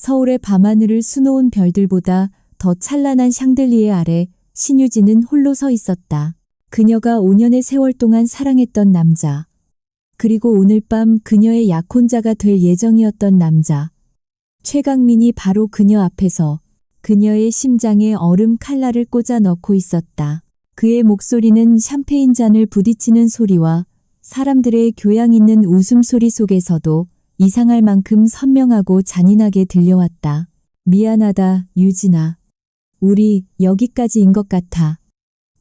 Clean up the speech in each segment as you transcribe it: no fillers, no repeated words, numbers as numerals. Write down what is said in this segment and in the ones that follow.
서울의 밤하늘을 수놓은 별들보다 더 찬란한 샹들리에 아래 신유진은 홀로 서 있었다. 그녀가 5년의 세월 동안 사랑했던 남자. 그리고 오늘 밤 그녀의 약혼자가 될 예정이었던 남자. 최강민이 바로 그녀 앞에서 그녀의 심장에 얼음 칼날을 꽂아 넣고 있었다. 그의 목소리는 샴페인 잔을 부딪히는 소리와 사람들의 교양 있는 웃음소리 속에서도 이상할 만큼 선명하고 잔인하게 들려왔다. 미안하다, 유진아. 우리 여기까지인 것 같아.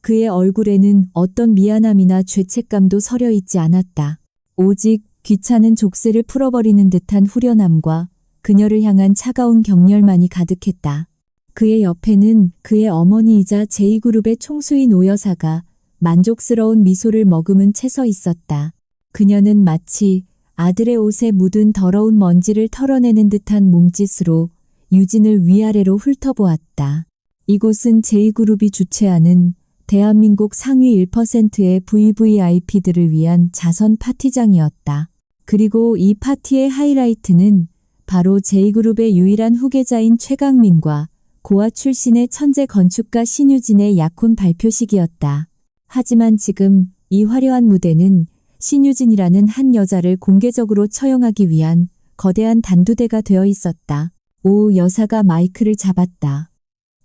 그의 얼굴에는 어떤 미안함이나 죄책감도 서려 있지 않았다. 오직 귀찮은 족쇄를 풀어버리는 듯한 후련함과 그녀를 향한 차가운 격렬만이 가득했다. 그의 옆에는 그의 어머니이자 제2그룹의 총수인 오 여사가 만족스러운 미소를 머금은 채 서 있었다. 그녀는 마치 아들의 옷에 묻은 더러운 먼지를 털어내는 듯한 몸짓으로 유진을 위아래로 훑어보았다. 이곳은 제2그룹이 주최하는 대한민국 상위 1%의 VVIP들을 위한 자선 파티장이었다. 그리고 이 파티의 하이라이트는 바로 제2그룹의 유일한 후계자인 최강민과 고아 출신의 천재 건축가 신유진의 약혼 발표식이었다. 하지만 지금 이 화려한 무대는 신유진이라는 한 여자를 공개적으로 처형하기 위한 거대한 단두대가 되어 있었다. 오 여사가 마이크를 잡았다.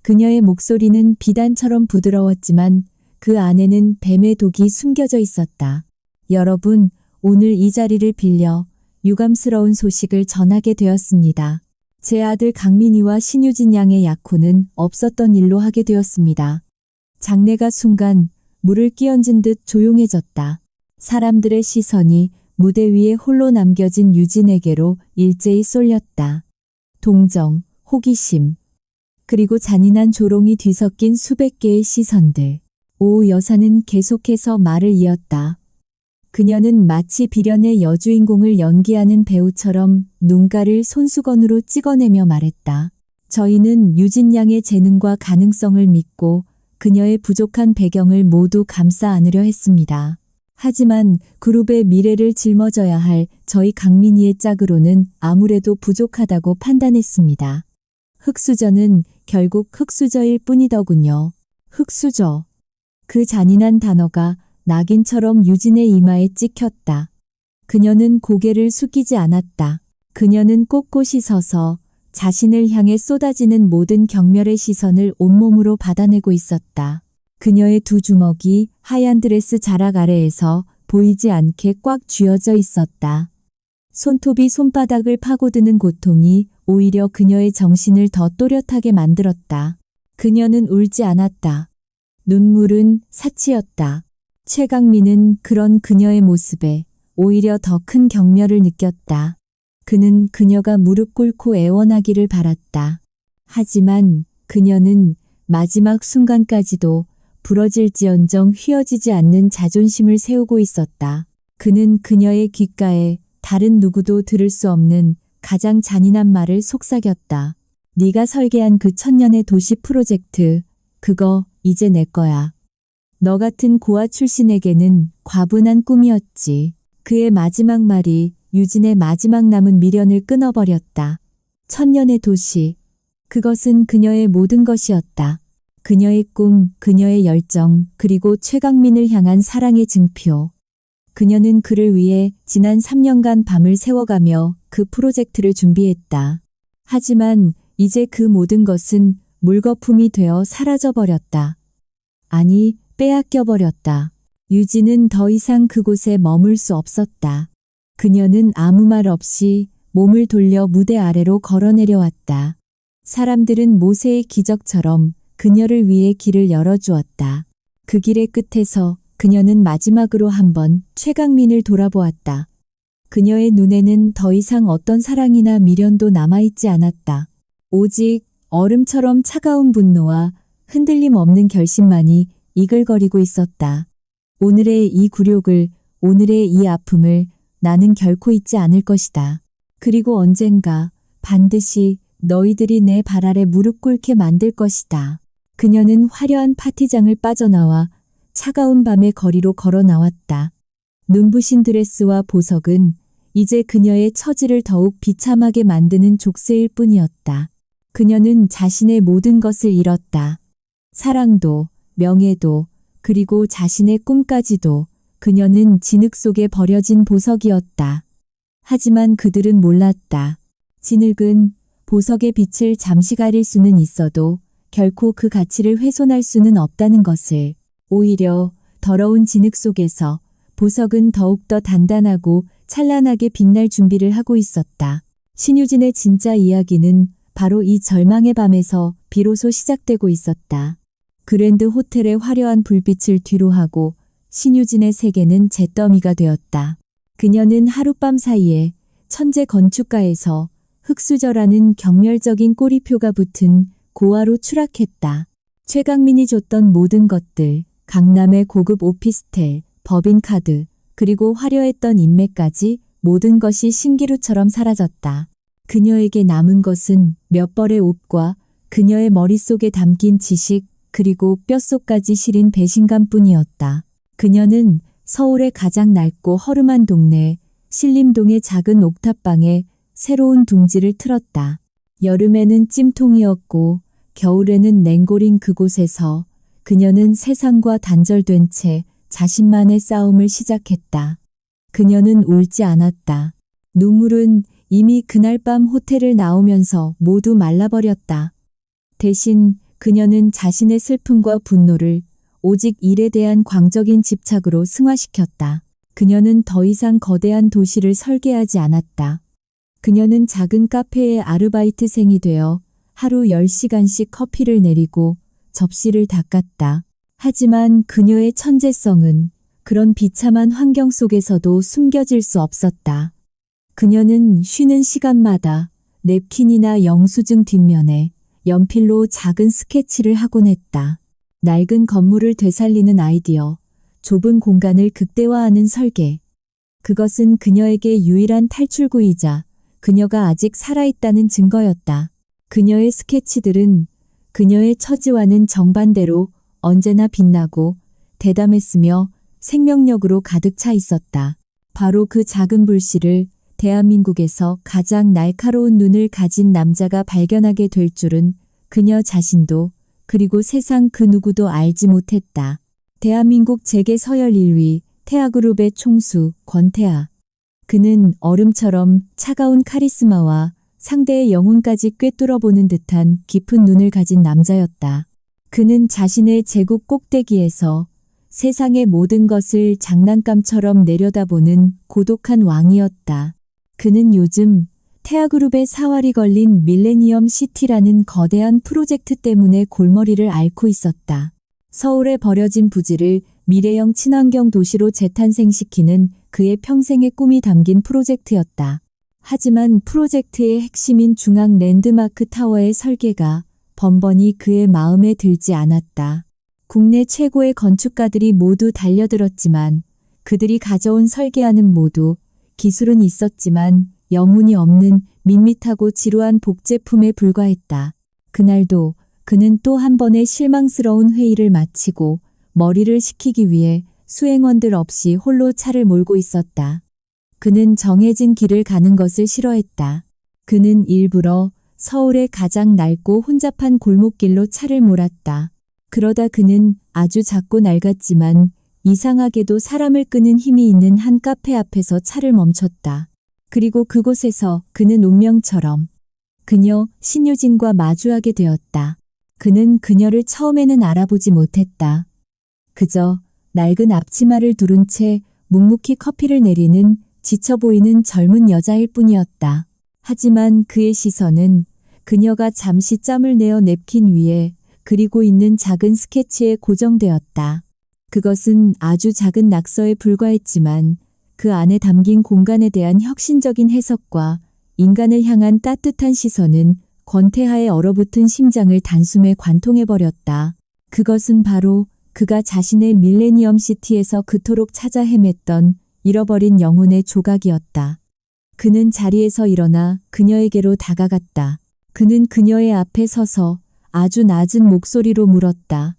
그녀의 목소리는 비단처럼 부드러웠지만 그 안에는 뱀의 독이 숨겨져 있었다. 여러분, 오늘 이 자리를 빌려 유감스러운 소식을 전하게 되었습니다. 제 아들 강민이와 신유진 양의 약혼은 없었던 일로 하게 되었습니다. 장례가 순간 물을 끼얹은 듯 조용해졌다. 사람들의 시선이 무대 위에 홀로 남겨진 유진에게로 일제히 쏠렸다. 동정, 호기심, 그리고 잔인한 조롱이 뒤섞인 수백 개의 시선들. 오 여사는 계속해서 말을 이었다. 그녀는 마치 비련의 여주인공을 연기하는 배우처럼 눈가를 손수건으로 찍어내며 말했다. 저희는 유진 양의 재능과 가능성을 믿고 그녀의 부족한 배경을 모두 감싸 안으려 했습니다. 하지만 그룹의 미래를 짊어져야 할 저희 강민이의 짝으로는 아무래도 부족하다고 판단했습니다. 흑수저는 결국 흑수저일 뿐이더군요. 흑수저. 그 잔인한 단어가 낙인처럼 유진의 이마에 찍혔다. 그녀는 고개를 숙이지 않았다. 그녀는 꼿꼿이 서서 자신을 향해 쏟아지는 모든 경멸의 시선을 온몸으로 받아내고 있었다. 그녀의 두 주먹이 하얀 드레스 자락 아래에서 보이지 않게 꽉 쥐어져 있었다. 손톱이 손바닥을 파고드는 고통이 오히려 그녀의 정신을 더 또렷하게 만들었다. 그녀는 울지 않았다. 눈물은 사치였다. 최강민은 그런 그녀의 모습에 오히려 더 큰 경멸을 느꼈다. 그는 그녀가 무릎 꿇고 애원하기를 바랐다. 하지만 그녀는 마지막 순간까지도 부러질지언정 휘어지지 않는 자존심을 세우고 있었다. 그는 그녀의 귓가에 다른 누구도 들을 수 없는 가장 잔인한 말을 속삭였다. 네가 설계한 그 천년의 도시 프로젝트, 그거 이제 내 거야. 너 같은 고아 출신에게는 과분한 꿈이었지. 그의 마지막 말이 유진의 마지막 남은 미련을 끊어버렸다. 천년의 도시. 그것은 그녀의 모든 것이었다. 그녀의 꿈, 그녀의 열정, 그리고 최강민을 향한 사랑의 증표. 그녀는 그를 위해 지난 3년간 밤을 새워가며 그 프로젝트를 준비했다. 하지만 이제 그 모든 것은 물거품이 되어 사라져버렸다. 아니, 빼앗겨버렸다. 유진은 더 이상 그곳에 머물 수 없었다. 그녀는 아무 말 없이 몸을 돌려 무대 아래로 걸어내려왔다. 사람들은 모세의 기적처럼 그녀를 위해 길을 열어주었다. 그 길의 끝에서 그녀는 마지막으로 한번 최강민을 돌아보았다. 그녀의 눈에는 더 이상 어떤 사랑이나 미련도 남아있지 않았다. 오직 얼음처럼 차가운 분노와 흔들림 없는 결심만이 이글거리고 있었다. 오늘의 이 굴욕을, 오늘의 이 아픔을 나는 결코 잊지 않을 것이다. 그리고 언젠가 반드시 너희들이 내 발 아래 무릎 꿇게 만들 것이다. 그녀는 화려한 파티장을 빠져나와 차가운 밤의 거리로 걸어 나왔다. 눈부신 드레스와 보석은 이제 그녀의 처지를 더욱 비참하게 만드는 족쇄일 뿐이었다. 그녀는 자신의 모든 것을 잃었다. 사랑도, 명예도, 그리고 자신의 꿈까지도. 그녀는 진흙 속에 버려진 보석이었다. 하지만 그들은 몰랐다. 진흙은 보석의 빛을 잠시 가릴 수는 있어도 결코 그 가치를 훼손할 수는 없다는 것을. 오히려 더러운 진흙 속에서 보석은 더욱더 단단하고 찬란하게 빛날 준비를 하고 있었다. 신유진의 진짜 이야기는 바로 이 절망의 밤에서 비로소 시작되고 있었다. 그랜드 호텔의 화려한 불빛을 뒤로하고 신유진의 세계는 잿더미가 되었다. 그녀는 하룻밤 사이에 천재 건축가에서 흑수저라는 경멸적인 꼬리표가 붙은 고아로 추락했다. 최강민이 줬던 모든 것들, 강남의 고급 오피스텔, 법인카드, 그리고 화려했던 인맥까지 모든 것이 신기루처럼 사라졌다. 그녀에게 남은 것은 몇 벌의 옷과 그녀의 머릿속에 담긴 지식, 그리고 뼛속까지 시린 배신감뿐이었다. 그녀는 서울의 가장 낡고 허름한 동네, 신림동의 작은 옥탑방에 새로운 둥지를 틀었다. 여름에는 찜통이었고 겨울에는 냉골인 그곳에서 그녀는 세상과 단절된 채 자신만의 싸움을 시작했다. 그녀는 울지 않았다. 눈물은 이미 그날 밤 호텔을 나오면서 모두 말라버렸다. 대신 그녀는 자신의 슬픔과 분노를 오직 일에 대한 광적인 집착으로 승화시켰다. 그녀는 더 이상 거대한 도시를 설계하지 않았다. 그녀는 작은 카페의 아르바이트생이 되어 하루 10시간씩 커피를 내리고 접시를 닦았다. 하지만 그녀의 천재성은 그런 비참한 환경 속에서도 숨겨질 수 없었다. 그녀는 쉬는 시간마다 냅킨이나 영수증 뒷면에 연필로 작은 스케치를 하곤 했다. 낡은 건물을 되살리는 아이디어, 좁은 공간을 극대화하는 설계. 그것은 그녀에게 유일한 탈출구이자 그녀가 아직 살아있다는 증거였다. 그녀의 스케치들은 그녀의 처지와는 정반대로 언제나 빛나고 대담했으며 생명력으로 가득 차 있었다. 바로 그 작은 불씨를 대한민국에서 가장 날카로운 눈을 가진 남자가 발견하게 될 줄은 그녀 자신도 그리고 세상 그 누구도 알지 못했다. 대한민국 재계 서열 1위 태아그룹의 총수 권태아. 그는 얼음처럼 차가운 카리스마와 상대의 영혼까지 꿰뚫어보는 듯한 깊은 눈을 가진 남자였다. 그는 자신의 제국 꼭대기에서 세상의 모든 것을 장난감처럼 내려다보는 고독한 왕이었다. 그는 요즘 태아그룹의 사활이 걸린 밀레니엄 시티라는 거대한 프로젝트 때문에 골머리를 앓고 있었다. 서울의 버려진 부지를 미래형 친환경 도시로 재탄생시키는 그의 평생의 꿈이 담긴 프로젝트였다. 하지만 프로젝트의 핵심인 중앙 랜드마크 타워의 설계가 번번이 그의 마음에 들지 않았다. 국내 최고의 건축가들이 모두 달려들었지만 그들이 가져온 설계안은 모두 기술은 있었지만 영혼이 없는 밋밋하고 지루한 복제품에 불과했다. 그날도 그는 또 한 번의 실망스러운 회의를 마치고 머리를 식히기 위해 수행원들 없이 홀로 차를 몰고 있었다. 그는 정해진 길을 가는 것을 싫어했다. 그는 일부러 서울의 가장 낡고 혼잡한 골목길로 차를 몰았다. 그러다 그는 아주 작고 낡았지만 이상하게도 사람을 끄는 힘이 있는 한 카페 앞에서 차를 멈췄다. 그리고 그곳에서 그는 운명처럼 그녀 신유진과 마주하게 되었다. 그는 그녀를 처음에는 알아보지 못했다. 그저 낡은 앞치마를 두른 채 묵묵히 커피를 내리는 지쳐 보이는 젊은 여자일 뿐이었다. 하지만 그의 시선은 그녀가 잠시 짬을 내어 냅킨 위에 그리고 있는 작은 스케치에 고정되었다. 그것은 아주 작은 낙서에 불과했지만 그 안에 담긴 공간에 대한 혁신적인 해석과 인간을 향한 따뜻한 시선은 권태하의 얼어붙은 심장을 단숨에 관통해버렸다. 그것은 바로 그가 자신의 밀레니엄 시티에서 그토록 찾아 헤맸던 잃어버린 영혼의 조각이었다. 그는 자리에서 일어나 그녀에게로 다가갔다. 그는 그녀의 앞에 서서 아주 낮은 목소리로 물었다.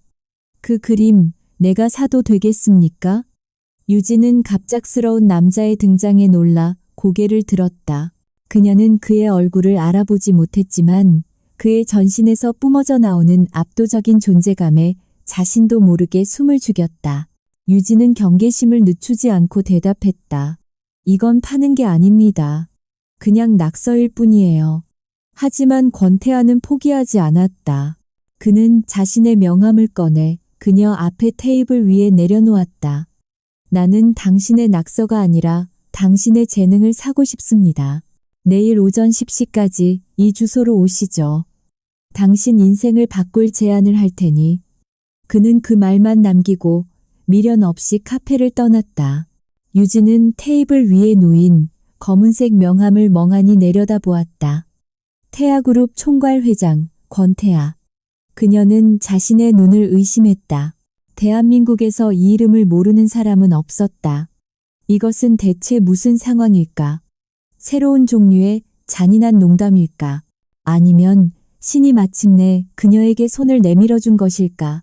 그 그림 내가 사도 되겠습니까? 유진은 갑작스러운 남자의 등장에 놀라 고개를 들었다. 그녀는 그의 얼굴을 알아보지 못했지만 그의 전신에서 뿜어져 나오는 압도적인 존재감에 자신도 모르게 숨을 죽였다. 유진은 경계심을 늦추지 않고 대답했다. 이건 파는 게 아닙니다. 그냥 낙서일 뿐이에요. 하지만 권태아는 포기하지 않았다. 그는 자신의 명함을 꺼내 그녀 앞에 테이블 위에 내려놓았다. 나는 당신의 낙서가 아니라 당신의 재능을 사고 싶습니다. 내일 오전 10시까지 이 주소로 오시죠. 당신 인생을 바꿀 제안을 할 테니. 그는 그 말만 남기고 미련 없이 카페를 떠났다. 유진은 테이블 위에 놓인 검은색 명함을 멍하니 내려다보았다. 태아그룹 총괄 회장 권태아. 그녀는 자신의 눈을 의심했다. 대한민국에서 이 이름을 모르는 사람은 없었다. 이것은 대체 무슨 상황일까? 새로운 종류의 잔인한 농담일까? 아니면 신이 마침내 그녀에게 손을 내밀어준 것일까?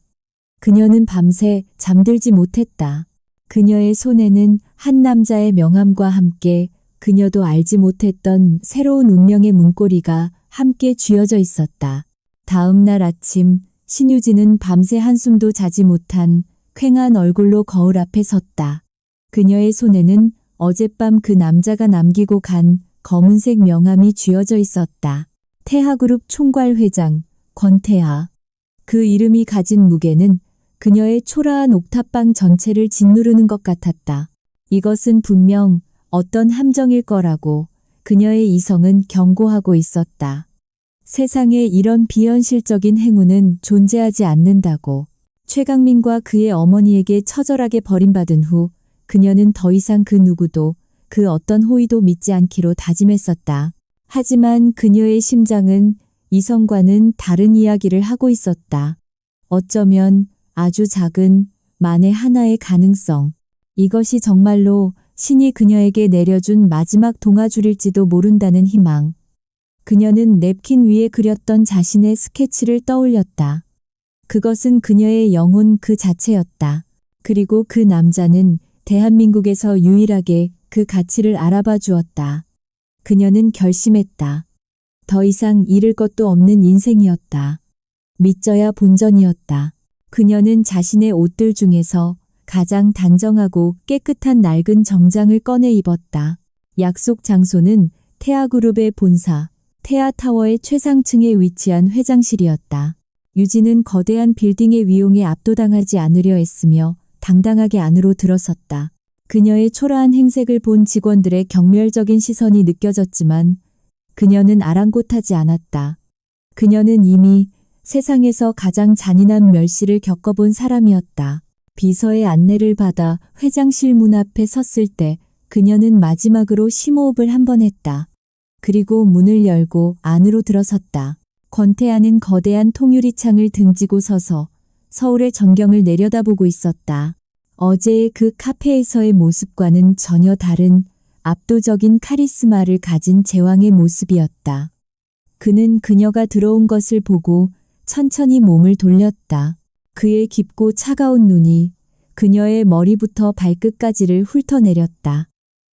그녀는 밤새 잠들지 못했다. 그녀의 손에는 한 남자의 명함과 함께 그녀도 알지 못했던 새로운 운명의 문고리가 함께 쥐어져 있었다. 다음 날 아침 신유진은 밤새 한숨도 자지 못한 퀭한 얼굴로 거울 앞에 섰다. 그녀의 손에는 어젯밤 그 남자가 남기고 간 검은색 명함이 쥐어져 있었다. 태아그룹 총괄 회장 권태아. 그 이름이 가진 무게는 그녀의 초라한 옥탑방 전체를 짓누르는 것 같았다. 이것은 분명 어떤 함정일 거라고 그녀의 이성은 경고하고 있었다. 세상에 이런 비현실적인 행운은 존재하지 않는다고. 최강민과 그의 어머니에게 처절하게 버림받은 후 그녀는 더 이상 그 누구도 그 어떤 호의도 믿지 않기로 다짐했었다. 하지만 그녀의 심장은 이성과는 다른 이야기를 하고 있었다. 어쩌면 아주 작은 만에 하나의 가능성. 이것이 정말로 신이 그녀에게 내려준 마지막 동아줄일지도 모른다는 희망. 그녀는 냅킨 위에 그렸던 자신의 스케치를 떠올렸다. 그것은 그녀의 영혼 그 자체였다. 그리고 그 남자는 대한민국에서 유일하게 그 가치를 알아봐 주었다. 그녀는 결심했다. 더 이상 잃을 것도 없는 인생이었다. 믿져야 본전이었다. 그녀는 자신의 옷들 중에서 가장 단정하고 깨끗한 낡은 정장을 꺼내 입었다. 약속 장소는 태아그룹의 본사, 태아타워의 최상층에 위치한 회장실이었다. 유진은 거대한 빌딩의 위용에 압도당하지 않으려 했으며 당당하게 안으로 들어섰다. 그녀의 초라한 행색을 본 직원들의 경멸적인 시선이 느껴졌지만 그녀는 아랑곳하지 않았다. 그녀는 이미 세상에서 가장 잔인한 멸시를 겪어본 사람이었다. 비서의 안내를 받아 회장실 문 앞에 섰을 때 그녀는 마지막으로 심호흡을 한 번 했다. 그리고 문을 열고 안으로 들어섰다. 권태아는 거대한 통유리창을 등지고 서서 서울의 전경을 내려다보고 있었다. 어제의 그 카페에서의 모습과는 전혀 다른 압도적인 카리스마를 가진 제왕의 모습이었다. 그는 그녀가 들어온 것을 보고 천천히 몸을 돌렸다. 그의 깊고 차가운 눈이 그녀의 머리부터 발끝까지를 훑어내렸다.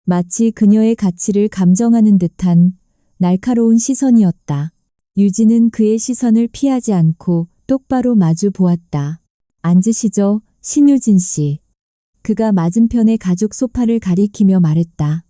마치 그녀의 가치를 감정하는 듯한 날카로운 시선이었다. 유진은 그의 시선을 피하지 않고 똑바로 마주 보았다. 앉으시죠, 신유진 씨. 그가 맞은편의 가죽 소파를 가리키며 말했다.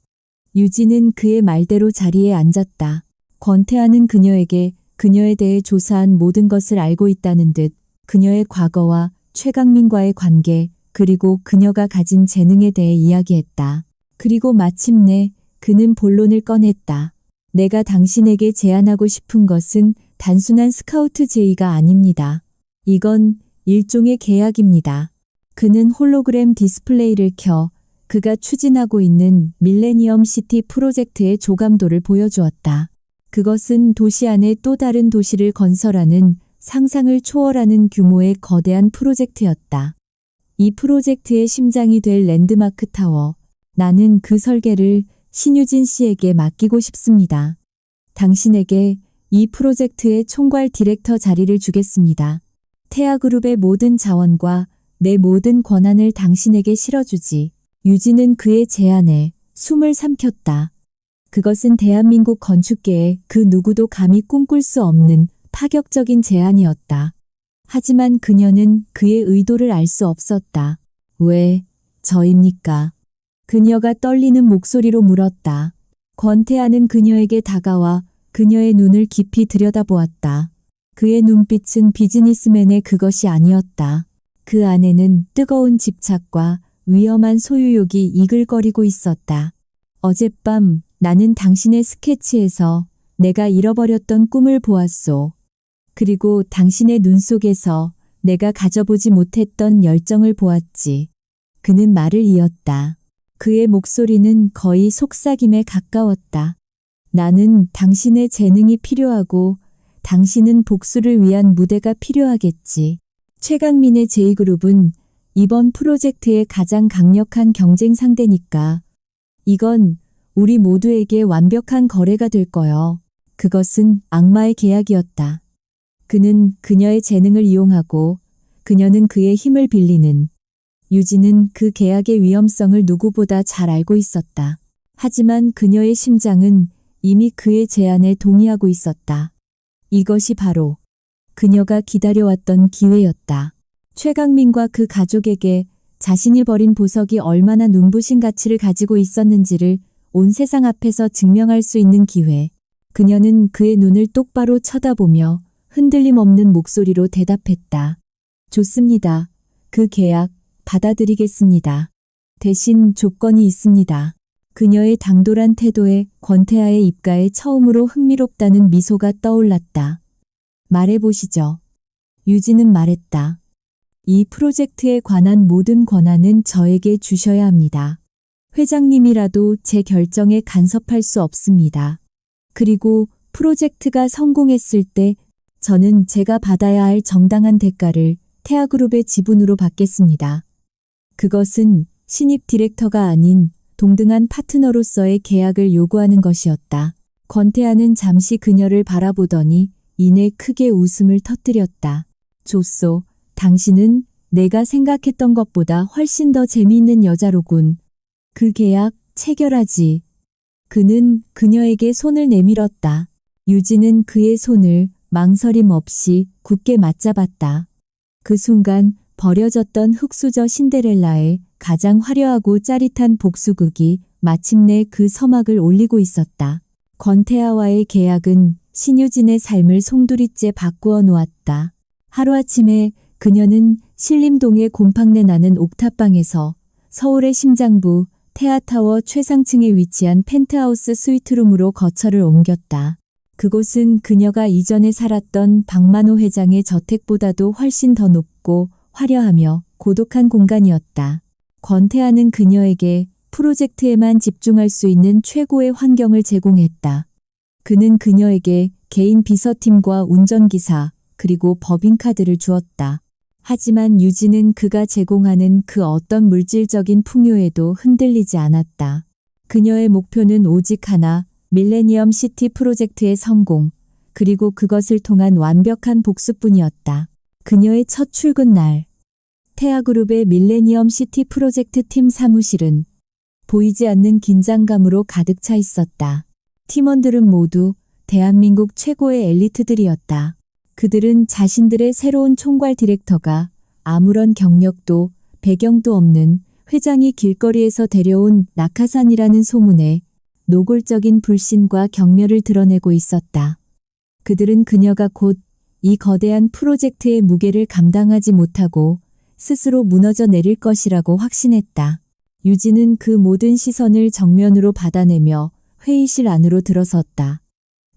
유진은 그의 말대로 자리에 앉았다. 권태아는 그녀에게 그녀에 대해 조사한 모든 것을 알고 있다는 듯 그녀의 과거와 최강민과의 관계 그리고 그녀가 가진 재능에 대해 이야기했다. 그리고 마침내 그는 본론을 꺼냈다. 내가 당신에게 제안하고 싶은 것은 단순한 스카우트 제의가 아닙니다. 이건 일종의 계약입니다. 그는 홀로그램 디스플레이를 켜 그가 추진하고 있는 밀레니엄 시티 프로젝트의 조감도를 보여주었다. 그것은 도시 안에 또 다른 도시를 건설하는 상상을 초월하는 규모의 거대한 프로젝트였다. 이 프로젝트의 심장이 될 랜드마크 타워. 나는 그 설계를 신유진 씨에게 맡기고 싶습니다. 당신에게 이 프로젝트의 총괄 디렉터 자리를 주겠습니다. 태아그룹의 모든 자원과 내 모든 권한을 당신에게 실어주지. 유진은 그의 제안에 숨을 삼켰다. 그것은 대한민국 건축계에 그 누구도 감히 꿈꿀 수 없는 파격적인 제안이었다. 하지만 그녀는 그의 의도를 알 수 없었다. 왜 저입니까? 그녀가 떨리는 목소리로 물었다. 권태하는 그녀에게 다가와 그녀의 눈을 깊이 들여다보았다. 그의 눈빛은 비즈니스맨의 그것이 아니었다. 그 안에는 뜨거운 집착과 위험한 소유욕이 이글거리고 있었다. 어젯밤 나는 당신의 스케치에서 내가 잃어버렸던 꿈을 보았소. 그리고 당신의 눈 속에서 내가 가져보지 못했던 열정을 보았지. 그는 말을 이었다. 그의 목소리는 거의 속삭임에 가까웠다. 나는 당신의 재능이 필요하고 당신은 복수를 위한 무대가 필요하겠지. 최강민의 제2그룹은 이번 프로젝트의 가장 강력한 경쟁 상대니까. 이건 우리 모두에게 완벽한 거래가 될 거요. 그것은 악마의 계약이었다. 그는 그녀의 재능을 이용하고 그녀는 그의 힘을 빌리는. 유진은 그 계약의 위험성을 누구보다 잘 알고 있었다. 하지만 그녀의 심장은 이미 그의 제안에 동의하고 있었다. 이것이 바로 그녀가 기다려왔던 기회였다. 최강민과 그 가족에게 자신이 버린 보석이 얼마나 눈부신 가치를 가지고 있었는지를 온 세상 앞에서 증명할 수 있는 기회. 그녀는 그의 눈을 똑바로 쳐다보며 흔들림 없는 목소리로 대답했다. 좋습니다. 그 계약 받아들이겠습니다. 대신 조건이 있습니다. 그녀의 당돌한 태도에 권태하의 입가에 처음으로 흥미롭다는 미소가 떠올랐다. 말해보시죠. 유진은 말했다. 이 프로젝트에 관한 모든 권한은 저에게 주셔야 합니다. 회장님이라도 제 결정에 간섭할 수 없습니다. 그리고 프로젝트가 성공했을 때 저는 제가 받아야 할 정당한 대가를 태아그룹의 지분으로 받겠습니다. 그것은 신입 디렉터가 아닌 동등한 파트너로서의 계약을 요구하는 것이었다. 권태하는 잠시 그녀를 바라보더니 이내 크게 웃음을 터뜨렸다. 좋소, 당신은 내가 생각했던 것보다 훨씬 더 재미있는 여자로군. 그 계약 체결하지. 그는 그녀에게 손을 내밀었다. 유진은 그의 손을 망설임 없이 굳게 맞잡았다. 그 순간 버려졌던 흙수저 신데렐라의 가장 화려하고 짜릿한 복수극이 마침내 그 서막을 올리고 있었다. 권태하와의 계약은 신유진의 삶을 송두리째 바꾸어 놓았다. 하루아침에 그녀는 신림동의 곰팡내 나는 옥탑방에서 서울의 심장부 태아타워 최상층에 위치한 펜트하우스 스위트룸으로 거처를 옮겼다. 그곳은 그녀가 이전에 살았던 박만호 회장의 저택보다도 훨씬 더 높고 화려하며 고독한 공간이었다. 권태하는 그녀에게 프로젝트에만 집중할 수 있는 최고의 환경을 제공했다. 그는 그녀에게 개인 비서팀과 운전기사 그리고 법인카드를 주었다. 하지만 유진은 그가 제공하는 그 어떤 물질적인 풍요에도 흔들리지 않았다. 그녀의 목표는 오직 하나, 밀레니엄 시티 프로젝트의 성공, 그리고 그것을 통한 완벽한 복수뿐이었다. 그녀의 첫 출근 날, 태아그룹의 밀레니엄 시티 프로젝트 팀 사무실은 보이지 않는 긴장감으로 가득 차 있었다. 팀원들은 모두 대한민국 최고의 엘리트들이었다. 그들은 자신들의 새로운 총괄 디렉터가 아무런 경력도 배경도 없는 회장이 길거리에서 데려온 낙하산이라는 소문에 노골적인 불신과 경멸을 드러내고 있었다. 그들은 그녀가 곧 이 거대한 프로젝트의 무게를 감당하지 못하고 스스로 무너져 내릴 것이라고 확신했다. 유진은 그 모든 시선을 정면으로 받아내며 회의실 안으로 들어섰다.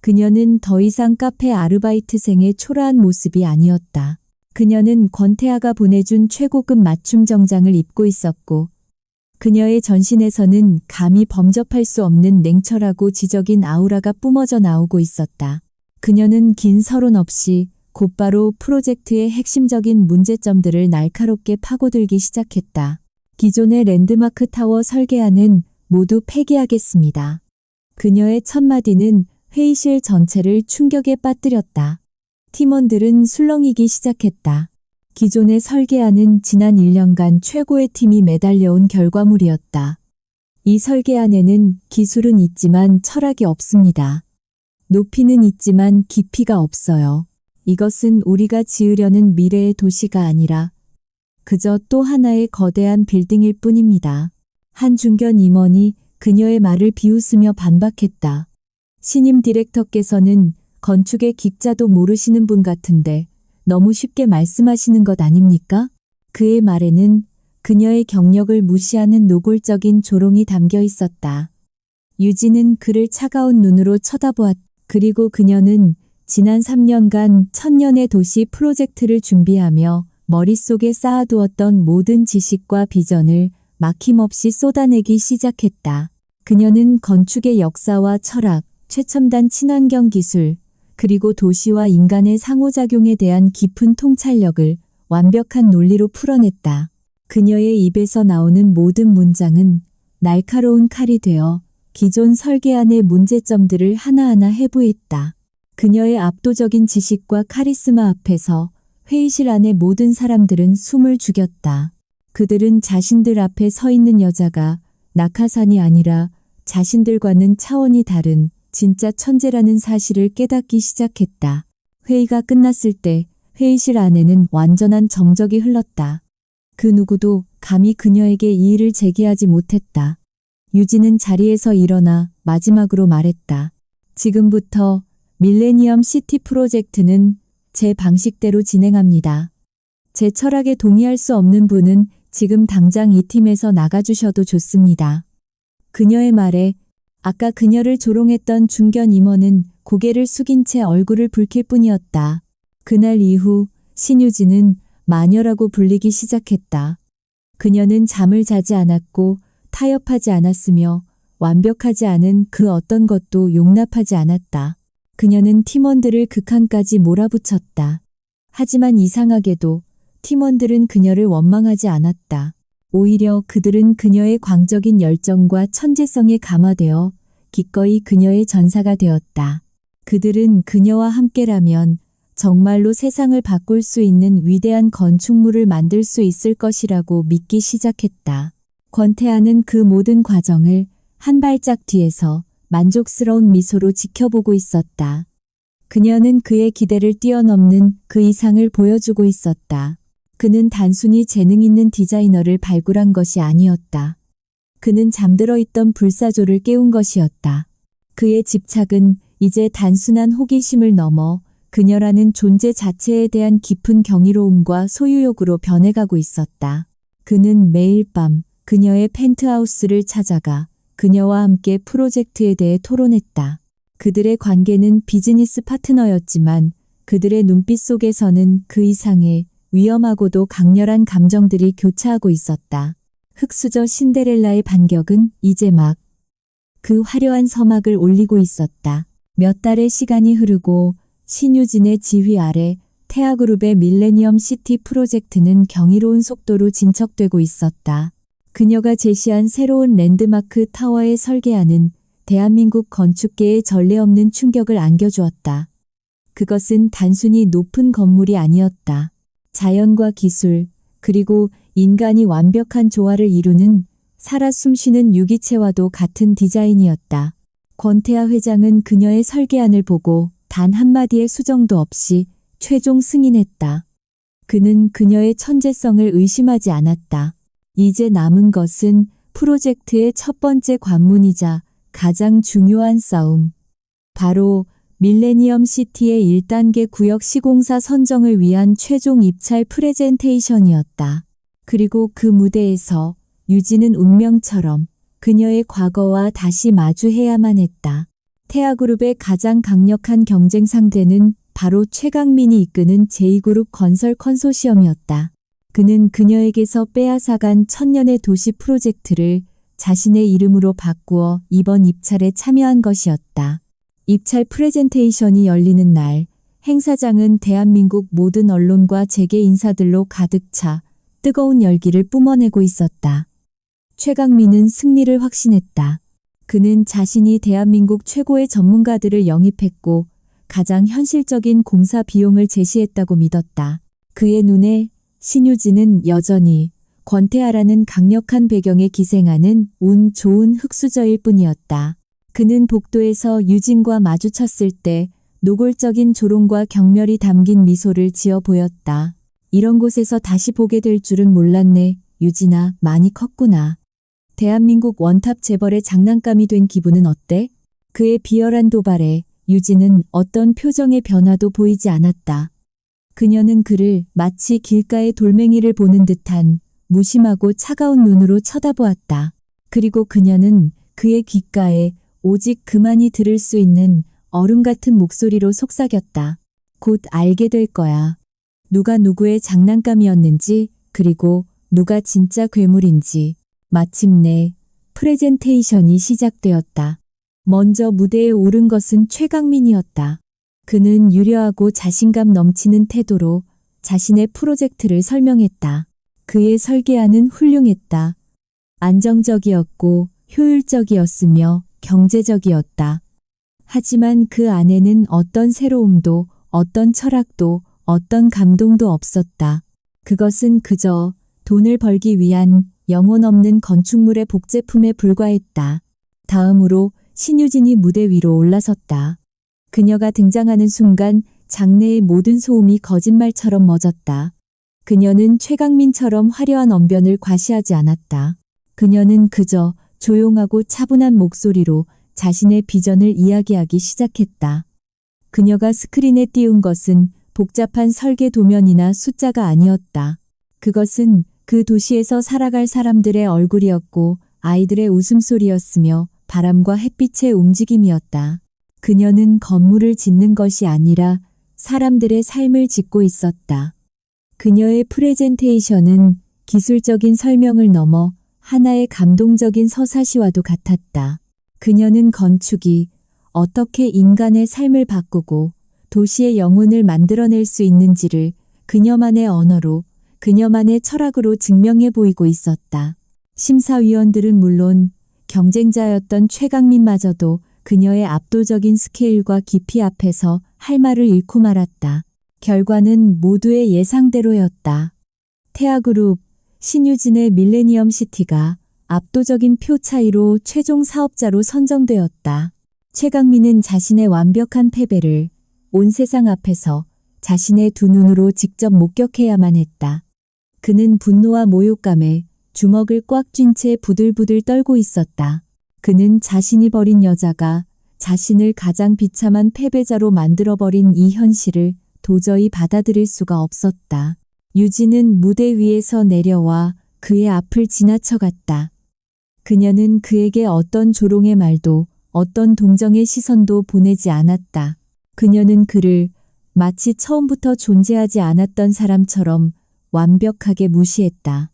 그녀는 더 이상 카페 아르바이트생의 초라한 모습이 아니었다. 그녀는 권태하가 보내준 최고급 맞춤 정장을 입고 있었고 그녀의 전신에서는 감히 범접할 수 없는 냉철하고 지적인 아우라가 뿜어져 나오고 있었다. 그녀는 긴 서론 없이 곧바로 프로젝트의 핵심적인 문제점들을 날카롭게 파고들기 시작했다. 기존의 랜드마크 타워 설계안은 모두 폐기하겠습니다. 그녀의 첫 마디는 회의실 전체를 충격에 빠뜨렸다. 팀원들은 술렁이기 시작했다. 기존의 설계안은 지난 1년간 최고의 팀이 매달려온 결과물이었다. 이 설계 안에는 기술은 있지만 철학이 없습니다. 높이는 있지만 깊이가 없어요. 이것은 우리가 지으려는 미래의 도시가 아니라 그저 또 하나의 거대한 빌딩일 뿐입니다. 한 중견 임원이 그녀의 말을 비웃으며 반박했다. 신임 디렉터께서는 건축의 기자도 모르시는 분 같은데 너무 쉽게 말씀하시는 것 아닙니까? 그의 말에는 그녀의 경력을 무시하는 노골적인 조롱이 담겨 있었다. 유진은 그를 차가운 눈으로 쳐다보았다. 그리고 그녀는 지난 3년간 천년의 도시 프로젝트를 준비하며 머릿속에 쌓아두었던 모든 지식과 비전을 막힘없이 쏟아내기 시작했다. 그녀는 건축의 역사와 철학, 최첨단 친환경 기술, 그리고 도시와 인간의 상호작용에 대한 깊은 통찰력을 완벽한 논리로 풀어냈다. 그녀의 입에서 나오는 모든 문장은 날카로운 칼이 되어 기존 설계안의 문제점들을 하나하나 해부했다. 그녀의 압도적인 지식과 카리스마 앞에서 회의실 안의 모든 사람들은 숨을 죽였다. 그들은 자신들 앞에 서 있는 여자가 낙하산이 아니라 자신들과는 차원이 다른 진짜 천재라는 사실을 깨닫기 시작했다. 회의가 끝났을 때 회의실 안에는 완전한 정적이 흘렀다. 그 누구도 감히 그녀에게 이의를 제기하지 못했다. 유진은 자리에서 일어나 마지막으로 말했다. 지금부터 밀레니엄 시티 프로젝트는 제 방식대로 진행합니다. 제 철학에 동의할 수 없는 분은 지금 당장 이 팀에서 나가주셔도 좋습니다. 그녀의 말에 아까 그녀를 조롱했던 중견 임원은 고개를 숙인 채 얼굴을 붉힐 뿐이었다. 그날 이후 신유진은 마녀라고 불리기 시작했다. 그녀는 잠을 자지 않았고 타협하지 않았으며 완벽하지 않은 그 어떤 것도 용납하지 않았다. 그녀는 팀원들을 극한까지 몰아붙였다. 하지만 이상하게도 팀원들은 그녀를 원망하지 않았다. 오히려 그들은 그녀의 광적인 열정과 천재성에 감화되어 기꺼이 그녀의 전사가 되었다. 그들은 그녀와 함께라면 정말로 세상을 바꿀 수 있는 위대한 건축물을 만들 수 있을 것이라고 믿기 시작했다. 권태아는 그 모든 과정을 한 발짝 뒤에서 만족스러운 미소로 지켜보고 있었다. 그녀는 그의 기대를 뛰어넘는 그 이상을 보여주고 있었다. 그는 단순히 재능 있는 디자이너를 발굴한 것이 아니었다. 그는 잠들어 있던 불사조를 깨운 것이었다. 그의 집착은 이제 단순한 호기심을 넘어 그녀라는 존재 자체에 대한 깊은 경이로움과 소유욕으로 변해가고 있었다. 그는 매일 밤 그녀의 펜트하우스를 찾아가 그녀와 함께 프로젝트에 대해 토론했다. 그들의 관계는 비즈니스 파트너였지만 그들의 눈빛 속에서는 그 이상의 위험하고도 강렬한 감정들이 교차하고 있었다. 흑수저 신데렐라의 반격은 이제 막 그 화려한 서막을 올리고 있었다. 몇 달의 시간이 흐르고 신유진의 지휘 아래 태아그룹의 밀레니엄 시티 프로젝트는 경이로운 속도로 진척되고 있었다. 그녀가 제시한 새로운 랜드마크 타워의 설계안은 대한민국 건축계에 전례 없는 충격을 안겨주었다. 그것은 단순히 높은 건물이 아니었다. 자연과 기술, 그리고 인간이 완벽한 조화를 이루는 살아 숨쉬는 유기체와도 같은 디자인이었다. 권태아 회장은 그녀의 설계안을 보고 단 한마디의 수정도 없이 최종 승인했다. 그는 그녀의 천재성을 의심하지 않았다. 이제 남은 것은 프로젝트의 첫 번째 관문이자 가장 중요한 싸움. 바로 밀레니엄 시티의 1단계 구역 시공사 선정을 위한 최종 입찰 프레젠테이션이었다. 그리고 그 무대에서 유진은 운명처럼 그녀의 과거와 다시 마주해야만 했다. 태아그룹의 가장 강력한 경쟁 상대는 바로 최강민이 이끄는 제2그룹 건설 컨소시엄이었다. 그는 그녀에게서 빼앗아간 천년의 도시 프로젝트를 자신의 이름으로 바꾸어 이번 입찰에 참여한 것이었다. 입찰 프레젠테이션이 열리는 날, 행사장은 대한민국 모든 언론과 재계 인사들로 가득 차 뜨거운 열기를 뿜어내고 있었다. 최강민은 승리를 확신했다. 그는 자신이 대한민국 최고의 전문가들을 영입했고 가장 현실적인 공사 비용을 제시했다고 믿었다. 그의 눈에 신유진은 여전히 권태하라는 강력한 배경에 기생하는 운 좋은 흙수저일 뿐이었다. 그는 복도에서 유진과 마주쳤을 때 노골적인 조롱과 경멸이 담긴 미소를 지어 보였다. 이런 곳에서 다시 보게 될 줄은 몰랐네. 유진아, 많이 컸구나. 대한민국 원탑 재벌의 장난감이 된 기분은 어때? 그의 비열한 도발에 유진은 어떤 표정의 변화도 보이지 않았다. 그녀는 그를 마치 길가의 돌멩이를 보는 듯한 무심하고 차가운 눈으로 쳐다보았다. 그리고 그녀는 그의 귓가에 오직 그만이 들을 수 있는 얼음 같은 목소리로 속삭였다. 곧 알게 될 거야. 누가 누구의 장난감이었는지, 그리고 누가 진짜 괴물인지. 마침내 프레젠테이션이 시작되었다. 먼저 무대에 오른 것은 최강민이었다. 그는 유려하고 자신감 넘치는 태도로 자신의 프로젝트를 설명했다. 그의 설계안은 훌륭했다. 안정적이었고 효율적이었으며 경제적이었다. 하지만 그 안에는 어떤 새로움도, 어떤 철학도, 어떤 감동도 없었다. 그것은 그저 돈을 벌기 위한 영혼 없는 건축물의 복제품에 불과했다. 다음으로 신유진이 무대 위로 올라섰다. 그녀가 등장하는 순간 장내의 모든 소음이 거짓말처럼 멎었다. 그녀는 최강민처럼 화려한 언변을 과시하지 않았다. 그녀는 그저 조용하고 차분한 목소리로 자신의 비전을 이야기하기 시작했다. 그녀가 스크린에 띄운 것은 복잡한 설계 도면이나 숫자가 아니었다. 그것은 그 도시에서 살아갈 사람들의 얼굴이었고 아이들의 웃음소리였으며 바람과 햇빛의 움직임이었다. 그녀는 건물을 짓는 것이 아니라 사람들의 삶을 짓고 있었다. 그녀의 프레젠테이션은 기술적인 설명을 넘어 하나의 감동적인 서사시와도 같았다. 그녀는 건축이 어떻게 인간의 삶을 바꾸고 도시의 영혼을 만들어낼 수 있는지를 그녀만의 언어로, 그녀만의 철학으로 증명해 보이고 있었다. 심사위원들은 물론 경쟁자였던 최강민마저도 그녀의 압도적인 스케일과 깊이 앞에서 할 말을 잃고 말았다. 결과는 모두의 예상대로였다. 태아그룹, 신유진의 밀레니엄 시티가 압도적인 표 차이로 최종 사업자로 선정되었다. 최강민은 자신의 완벽한 패배를 온 세상 앞에서 자신의 두 눈으로 직접 목격해야만 했다. 그는 분노와 모욕감에 주먹을 꽉 쥔 채 부들부들 떨고 있었다. 그는 자신이 버린 여자가 자신을 가장 비참한 패배자로 만들어버린 이 현실을 도저히 받아들일 수가 없었다. 유진은 무대 위에서 내려와 그의 앞을 지나쳐갔다. 그녀는 그에게 어떤 조롱의 말도, 어떤 동정의 시선도 보내지 않았다. 그녀는 그를 마치 처음부터 존재하지 않았던 사람처럼 완벽하게 무시했다.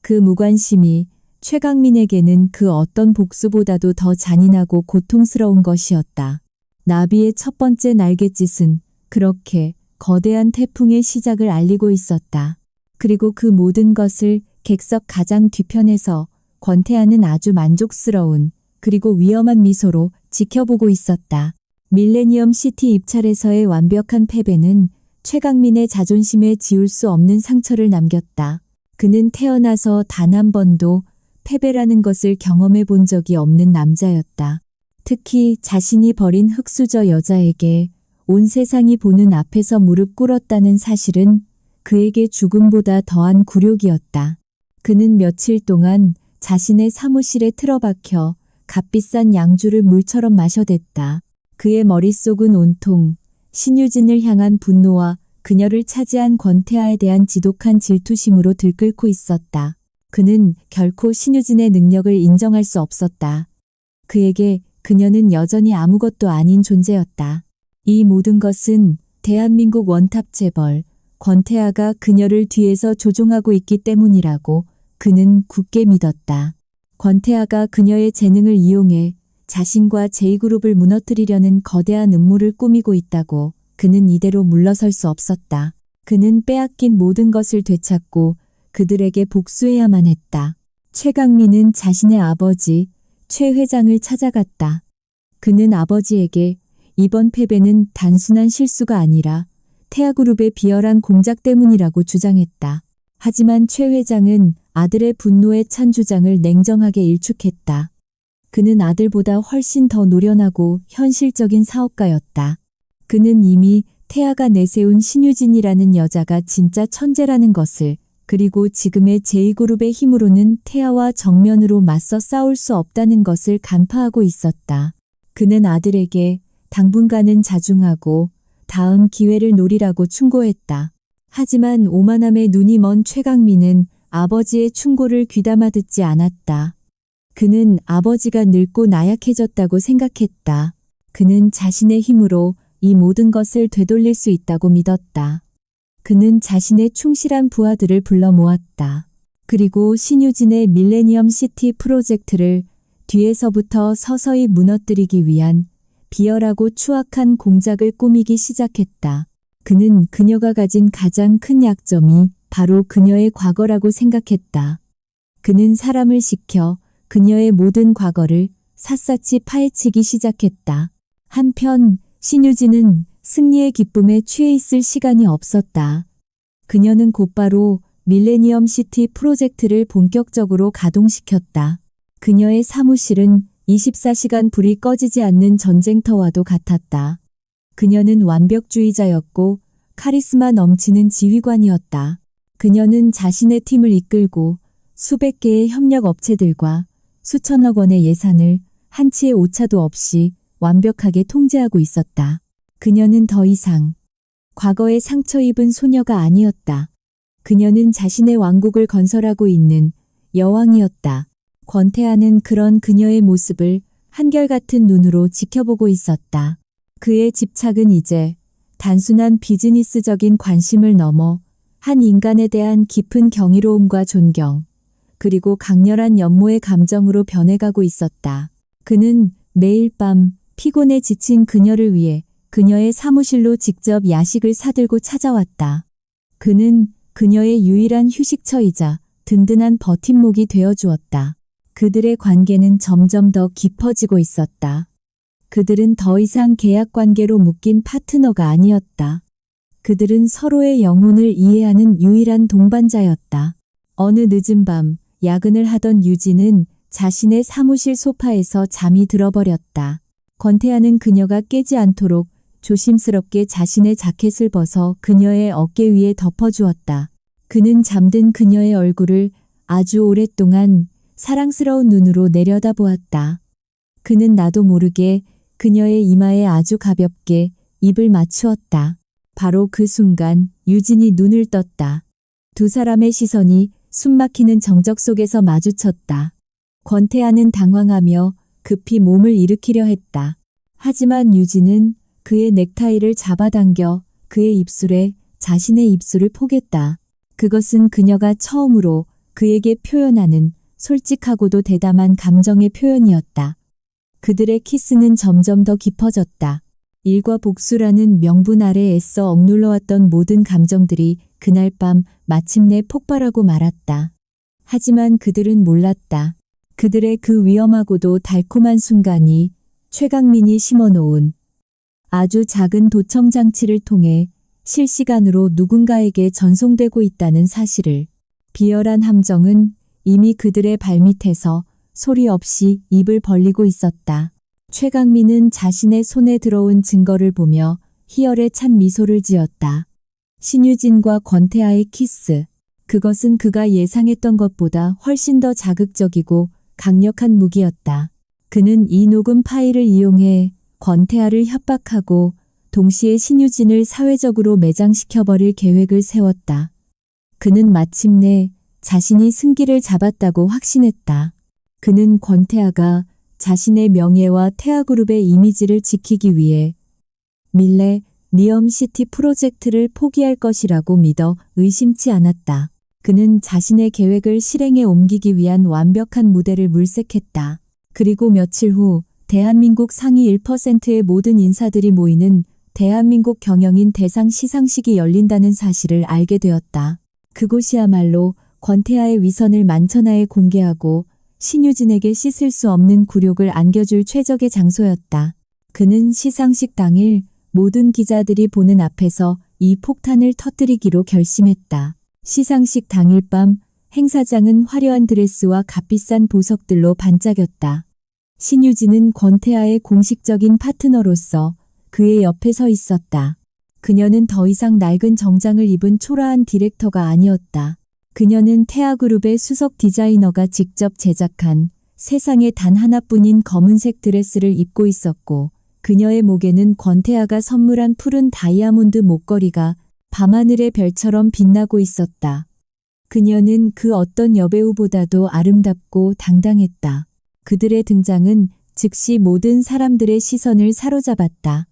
그 무관심이 최강민에게는 그 어떤 복수보다도 더 잔인하고 고통스러운 것이었다. 나비의 첫 번째 날갯짓은 그렇게 거대한 태풍의 시작을 알리고 있었다. 그리고 그 모든 것을 객석 가장 뒤편에서 권태하는 아주 만족스러운 그리고 위험한 미소로 지켜보고 있었다. 밀레니엄 시티 입찰에서의 완벽한 패배는 최강민의 자존심에 지울 수 없는 상처를 남겼다. 그는 태어나서 단 한 번도 패배라는 것을 경험해 본 적이 없는 남자였다. 특히 자신이 버린 흙수저 여자에게 온 세상이 보는 앞에서 무릎 꿇었다는 사실은 그에게 죽음보다 더한 굴욕이었다. 그는 며칠 동안 자신의 사무실에 틀어박혀 값비싼 양주를 물처럼 마셔댔다. 그의 머릿속은 온통 신유진을 향한 분노와 그녀를 차지한 권태하에 대한 지독한 질투심으로 들끓고 있었다. 그는 결코 신유진의 능력을 인정할 수 없었다. 그에게 그녀는 여전히 아무것도 아닌 존재였다. 이 모든 것은 대한민국 원탑 재벌 권태하가 그녀를 뒤에서 조종하고 있기 때문이라고 그는 굳게 믿었다. 권태하가 그녀의 재능을 이용해 자신과 제2그룹을 무너뜨리려는 거대한 음모를 꾸미고 있다고 그는 이대로 물러설 수 없었다. 그는 빼앗긴 모든 것을 되찾고 그들에게 복수해야만 했다. 최강민은 자신의 아버지 최 회장을 찾아갔다. 그는 아버지에게 이번 패배는 단순한 실수가 아니라 태아그룹의 비열한 공작 때문이라고 주장했다. 하지만 최 회장은 아들의 분노에 찬 주장을 냉정하게 일축했다. 그는 아들보다 훨씬 더 노련하고 현실적인 사업가였다. 그는 이미 태아가 내세운 신유진이라는 여자가 진짜 천재라는 것을, 그리고 지금의 제2그룹의 힘으로는 태아와 정면으로 맞서 싸울 수 없다는 것을 간파하고 있었다. 그는 아들에게 당분간은 자중하고 다음 기회를 노리라고 충고했다. 하지만 오만함에 눈이 먼 최강민은 아버지의 충고를 귀담아 듣지 않았다. 그는 아버지가 늙고 나약해졌다고 생각했다. 그는 자신의 힘으로 이 모든 것을 되돌릴 수 있다고 믿었다. 그는 자신의 충실한 부하들을 불러 모았다. 그리고 신유진의 밀레니엄 시티 프로젝트를 뒤에서부터 서서히 무너뜨리기 위한 비열하고 추악한 공작을 꾸미기 시작했다. 그는 그녀가 가진 가장 큰 약점이 바로 그녀의 과거라고 생각했다. 그는 사람을 시켜 그녀의 모든 과거를 샅샅이 파헤치기 시작했다. 한편 신유진은 승리의 기쁨에 취해 있을 시간이 없었다. 그녀는 곧바로 밀레니엄 시티 프로젝트를 본격적으로 가동시켰다. 그녀의 사무실은 24시간 불이 꺼지지 않는 전쟁터와도 같았다. 그녀는 완벽주의자였고 카리스마 넘치는 지휘관이었다. 그녀는 자신의 팀을 이끌고 수백 개의 협력 업체들과 수천억 원의 예산을 한치의 오차도 없이 완벽하게 통제하고 있었다. 그녀는 더 이상 과거에 상처 입은 소녀가 아니었다. 그녀는 자신의 왕국을 건설하고 있는 여왕이었다. 권태하는 그런 그녀의 모습을 한결같은 눈으로 지켜보고 있었다. 그의 집착은 이제 단순한 비즈니스적인 관심을 넘어 한 인간에 대한 깊은 경이로움과 존경, 그리고 강렬한 연모의 감정으로 변해가고 있었다. 그는 매일 밤 피곤에 지친 그녀를 위해 그녀의 사무실로 직접 야식을 사들고 찾아왔다. 그는 그녀의 유일한 휴식처이자 든든한 버팀목이 되어주었다. 그들의 관계는 점점 더 깊어지고 있었다. 그들은 더 이상 계약 관계로 묶인 파트너가 아니었다. 그들은 서로의 영혼을 이해하는 유일한 동반자였다. 어느 늦은 밤 야근을 하던 유진은 자신의 사무실 소파에서 잠이 들어버렸다. 권태하는 그녀가 깨지 않도록 조심스럽게 자신의 자켓을 벗어 그녀의 어깨 위에 덮어주었다. 그는 잠든 그녀의 얼굴을 아주 오랫동안 사랑스러운 눈으로 내려다보았다. 그는 나도 모르게 그녀의 이마에 아주 가볍게 입을 맞추었다. 바로 그 순간 유진이 눈을 떴다. 두 사람의 시선이 숨막히는 정적 속에서 마주쳤다. 권태하는 당황하며 급히 몸을 일으키려 했다. 하지만 유진은 그의 넥타이를 잡아당겨 그의 입술에 자신의 입술을 포겠다. 그것은 그녀가 처음으로 그에게 표현하는 솔직하고도 대담한 감정의 표현이었다. 그들의 키스는 점점 더 깊어졌다. 일과 복수라는 명분 아래 애써 억눌러왔던 모든 감정들이 그날 밤 마침내 폭발하고 말았다. 하지만 그들은 몰랐다. 그들의 그 위험하고도 달콤한 순간이 최강민이 심어놓은 아주 작은 도청 장치를 통해 실시간으로 누군가에게 전송되고 있다는 사실을. 비열한 함정은 이미 그들의 발밑에서 소리 없이 입을 벌리고 있었다. 최강민은 자신의 손에 들어온 증거를 보며 희열에 찬 미소를 지었다. 신유진과 권태하의 키스. 그것은 그가 예상했던 것보다 훨씬 더 자극적이고 강력한 무기였다. 그는 이 녹음 파일을 이용해 권태하를 협박하고 동시에 신유진을 사회적으로 매장시켜버릴 계획을 세웠다. 그는 마침내 자신이 승기를 잡았다고 확신했다. 그는 권태하가 자신의 명예와 태아그룹의 이미지를 지키기 위해 밀레니엄 시티 프로젝트를 포기할 것이라고 믿어 의심치 않았다. 그는 자신의 계획을 실행에 옮기기 위한 완벽한 무대를 물색했다. 그리고 며칠 후 대한민국 상위 1%의 모든 인사들이 모이는 대한민국 경영인 대상 시상식이 열린다는 사실을 알게 되었다. 그곳이야말로 권태하의 위선을 만천하에 공개하고 신유진에게 씻을 수 없는 굴욕을 안겨줄 최적의 장소였다. 그는 시상식 당일 모든 기자들이 보는 앞에서 이 폭탄을 터뜨리기로 결심했다. 시상식 당일 밤 행사장은 화려한 드레스와 값비싼 보석들로 반짝였다. 신유진은 권태하의 공식적인 파트너로서 그의 옆에 서 있었다. 그녀는 더 이상 낡은 정장을 입은 초라한 디렉터가 아니었다. 그녀는 태아그룹의 수석 디자이너가 직접 제작한 세상에 단 하나뿐인 검은색 드레스를 입고 있었고, 그녀의 목에는 권태하가 선물한 푸른 다이아몬드 목걸이가 밤하늘의 별처럼 빛나고 있었다. 그녀는 그 어떤 여배우보다도 아름답고 당당했다. 그들의 등장은 즉시 모든 사람들의 시선을 사로잡았다.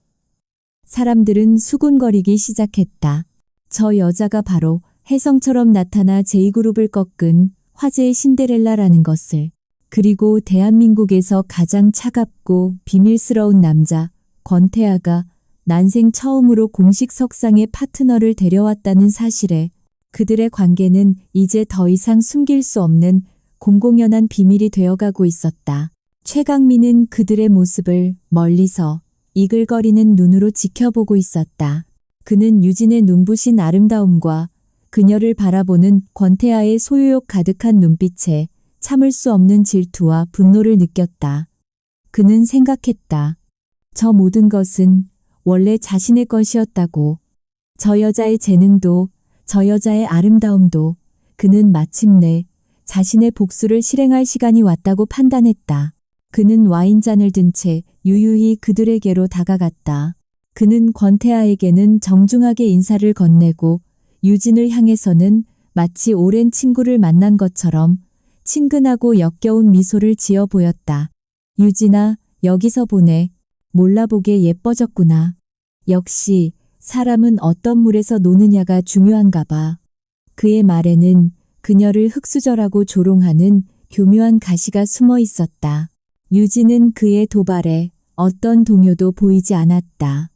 사람들은 수군거리기 시작했다. 저 여자가 바로 혜성처럼 나타나 제이그룹을 꺾은 화제의 신데렐라라는 것을. 그리고 대한민국에서 가장 차갑고 비밀스러운 남자 권태하가 난생 처음으로 공식 석상의 파트너를 데려왔다는 사실에 그들의 관계는 이제 더 이상 숨길 수 없는 공공연한 비밀이 되어가고 있었다. 최강민은 그들의 모습을 멀리서 이글거리는 눈으로 지켜보고 있었다. 그는 유진의 눈부신 아름다움과 그녀를 바라보는 권태하의 소유욕 가득한 눈빛에 참을 수 없는 질투와 분노를 느꼈다. 그는 생각했다. 저 모든 것은 원래 자신의 것이었다고. 저 여자의 재능도, 저 여자의 아름다움도 그는 마침내 자신의 복수를 실행할 시간이 왔다고 판단했다. 그는 와인잔을 든 채 유유히 그들에게로 다가갔다. 그는 권태하에게는 정중하게 인사를 건네고 유진을 향해서는 마치 오랜 친구를 만난 것처럼 친근하고 역겨운 미소를 지어 보였다. 유진아, 여기서 보내. 몰라보게 예뻐졌구나. 역시 사람은 어떤 물에서 노느냐가 중요한가 봐. 그의 말에는 그녀를 흑수저라고 조롱하는 교묘한 가시가 숨어 있었다. 유진은 그의 도발에 어떤 동요도 보이지 않았다.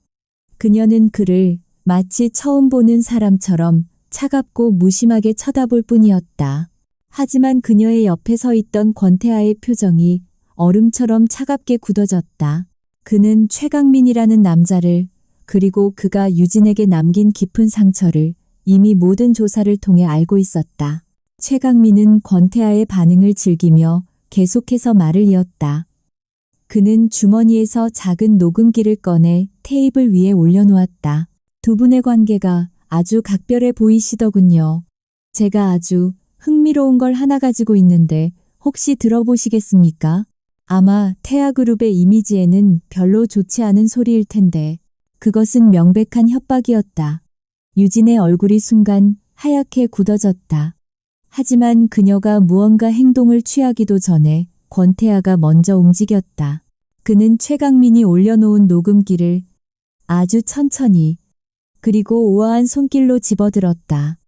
그녀는 그를 마치 처음 보는 사람처럼 차갑고 무심하게 쳐다볼 뿐이었다. 하지만 그녀의 옆에 서 있던 권태하의 표정이 얼음처럼 차갑게 굳어졌다. 그는 최강민이라는 남자를, 그리고 그가 유진에게 남긴 깊은 상처를 이미 모든 조사를 통해 알고 있었다. 최강민은 권태하의 반응을 즐기며 계속해서 말을 이었다. 그는 주머니에서 작은 녹음기를 꺼내 테이블 위에 올려놓았다. 두 분의 관계가 아주 각별해 보이시더군요. 제가 아주 흥미로운 걸 하나 가지고 있는데 혹시 들어보시겠습니까? 아마 태아그룹의 이미지에는 별로 좋지 않은 소리일 텐데 그것은 명백한 협박이었다. 유진의 얼굴이 순간 하얗게 굳어졌다. 하지만 그녀가 무언가 행동을 취하기도 전에 권태하가 먼저 움직였다. 그는 최강민이 올려놓은 녹음기를 아주 천천히 그리고 우아한 손길로 집어들었다.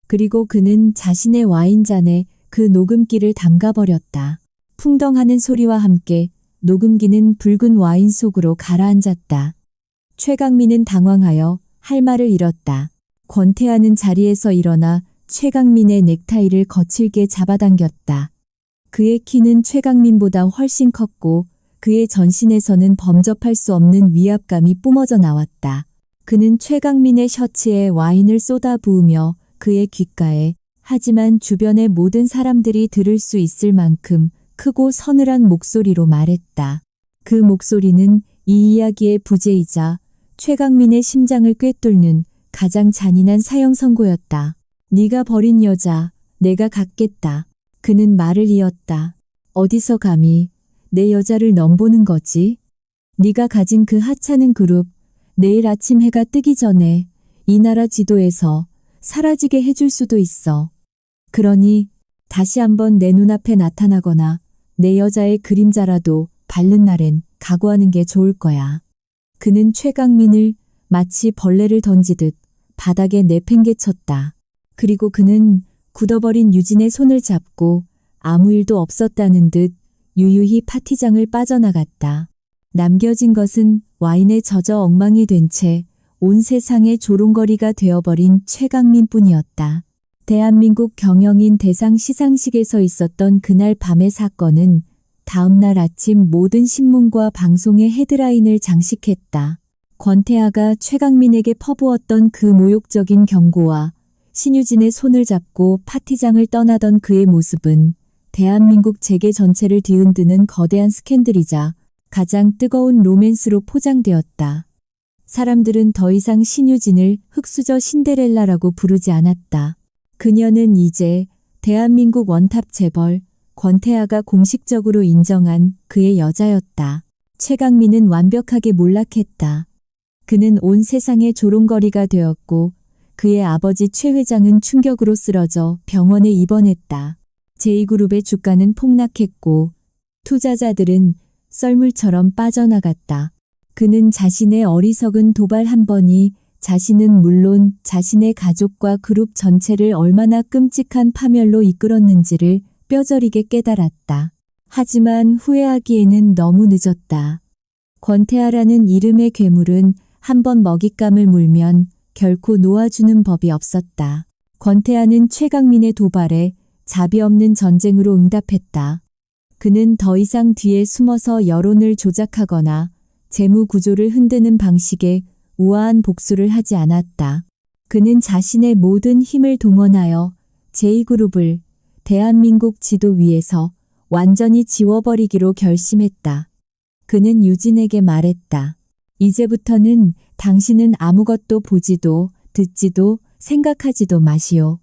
그리고 그는 자신의 와인잔에 그 녹음기를 담가버렸다. 풍덩하는 소리와 함께 녹음기는 붉은 와인 속으로 가라앉았다. 최강민은 당황하여 할 말을 잃었다. 권태하는 자리에서 일어나 최강민의 넥타이를 거칠게 잡아당겼다. 그의 키는 최강민보다 훨씬 컸고 그의 전신에서는 범접할 수 없는 위압감이 뿜어져 나왔다. 그는 최강민의 셔츠에 와인을 쏟아 부으며 그의 귓가에, 하지만 주변의 모든 사람들이 들을 수 있을 만큼 크고 서늘한 목소리로 말했다. 그 목소리는 이 이야기의 부제이자 최강민의 심장을 꿰뚫는 가장 잔인한 사형 선고였다. 네가 버린 여자, 내가 갖겠다. 그는 말을 이었다. 어디서 감히 내 여자를 넘보는 거지? 네가 가진 그 하찮은 그룹, 내일 아침 해가 뜨기 전에 이 나라 지도에서 사라지게 해줄 수도 있어. 그러니 다시 한번 내 눈앞에 나타나거나 내 여자의 그림자라도 밟는 날엔 각오하는 게 좋을 거야. 그는 최강민을 마치 벌레를 던지듯 바닥에 내팽개쳤다. 그리고 그는 굳어버린 유진의 손을 잡고 아무 일도 없었다는 듯 유유히 파티장을 빠져나갔다. 남겨진 것은 와인에 젖어 엉망이 된 채 온 세상의 조롱거리가 되어버린 최강민뿐이었다. 대한민국 경영인 대상 시상식에서 있었던 그날 밤의 사건은 다음날 아침 모든 신문과 방송의 헤드라인을 장식했다. 권태하가 최강민에게 퍼부었던 그 모욕적인 경고와 신유진의 손을 잡고 파티장을 떠나던 그의 모습은 대한민국 재계 전체를 뒤흔드는 거대한 스캔들이자 가장 뜨거운 로맨스로 포장되었다. 사람들은 더 이상 신유진을 흙수저 신데렐라라고 부르지 않았다. 그녀는 이제 대한민국 원탑 재벌 권태하가 공식적으로 인정한 그의 여자였다. 최강민은 완벽하게 몰락했다. 그는 온 세상의 조롱거리가 되었고 그의 아버지 최 회장은 충격으로 쓰러져 병원에 입원했다. 제2그룹의 주가는 폭락했고 투자자들은 썰물처럼 빠져나갔다. 그는 자신의 어리석은 도발 한 번이 자신은 물론 자신의 가족과 그룹 전체를 얼마나 끔찍한 파멸로 이끌었는지를 뼈저리게 깨달았다. 하지만 후회하기에는 너무 늦었다. 권태하라는 이름의 괴물은 한 번 먹잇감을 물면 결코 놓아주는 법이 없었다. 권태하는 최강민의 도발에 자비 없는 전쟁으로 응답했다. 그는 더 이상 뒤에 숨어서 여론을 조작하거나 재무 구조를 흔드는 방식의 우아한 복수를 하지 않았다. 그는 자신의 모든 힘을 동원하여 제2그룹을 대한민국 지도 위에서 완전히 지워버리기로 결심했다. 그는 유진에게 말했다. 이제부터는 당신은 아무것도 보지도 듣지도 생각하지도 마시오.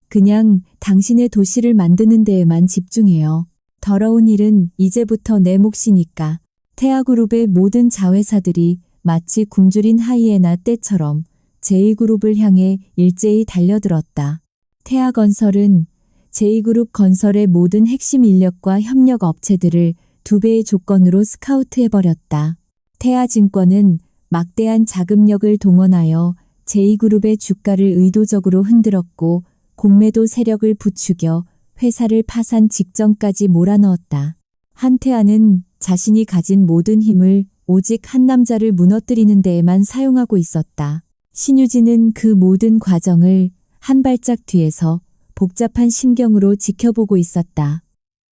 그냥 당신의 도시를 만드는 데에만 집중해요. 더러운 일은 이제부터 내 몫이니까. 태아그룹의 모든 자회사들이 마치 굶주린 하이에나 떼처럼 제2그룹을 향해 일제히 달려들었다. 태아건설은 제2그룹 건설의 모든 핵심 인력과 협력 업체들을 2배의 조건으로 스카우트해버렸다. 태아증권은 막대한 자금력을 동원하여 제2그룹의 주가를 의도적으로 흔들었고 공매도 세력을 부추겨 회사를 파산 직전까지 몰아넣었다. 한태아는 자신이 가진 모든 힘을 오직 한 남자를 무너뜨리는 데에만 사용하고 있었다. 신유진은 그 모든 과정을 한 발짝 뒤에서 복잡한 심경으로 지켜보고 있었다.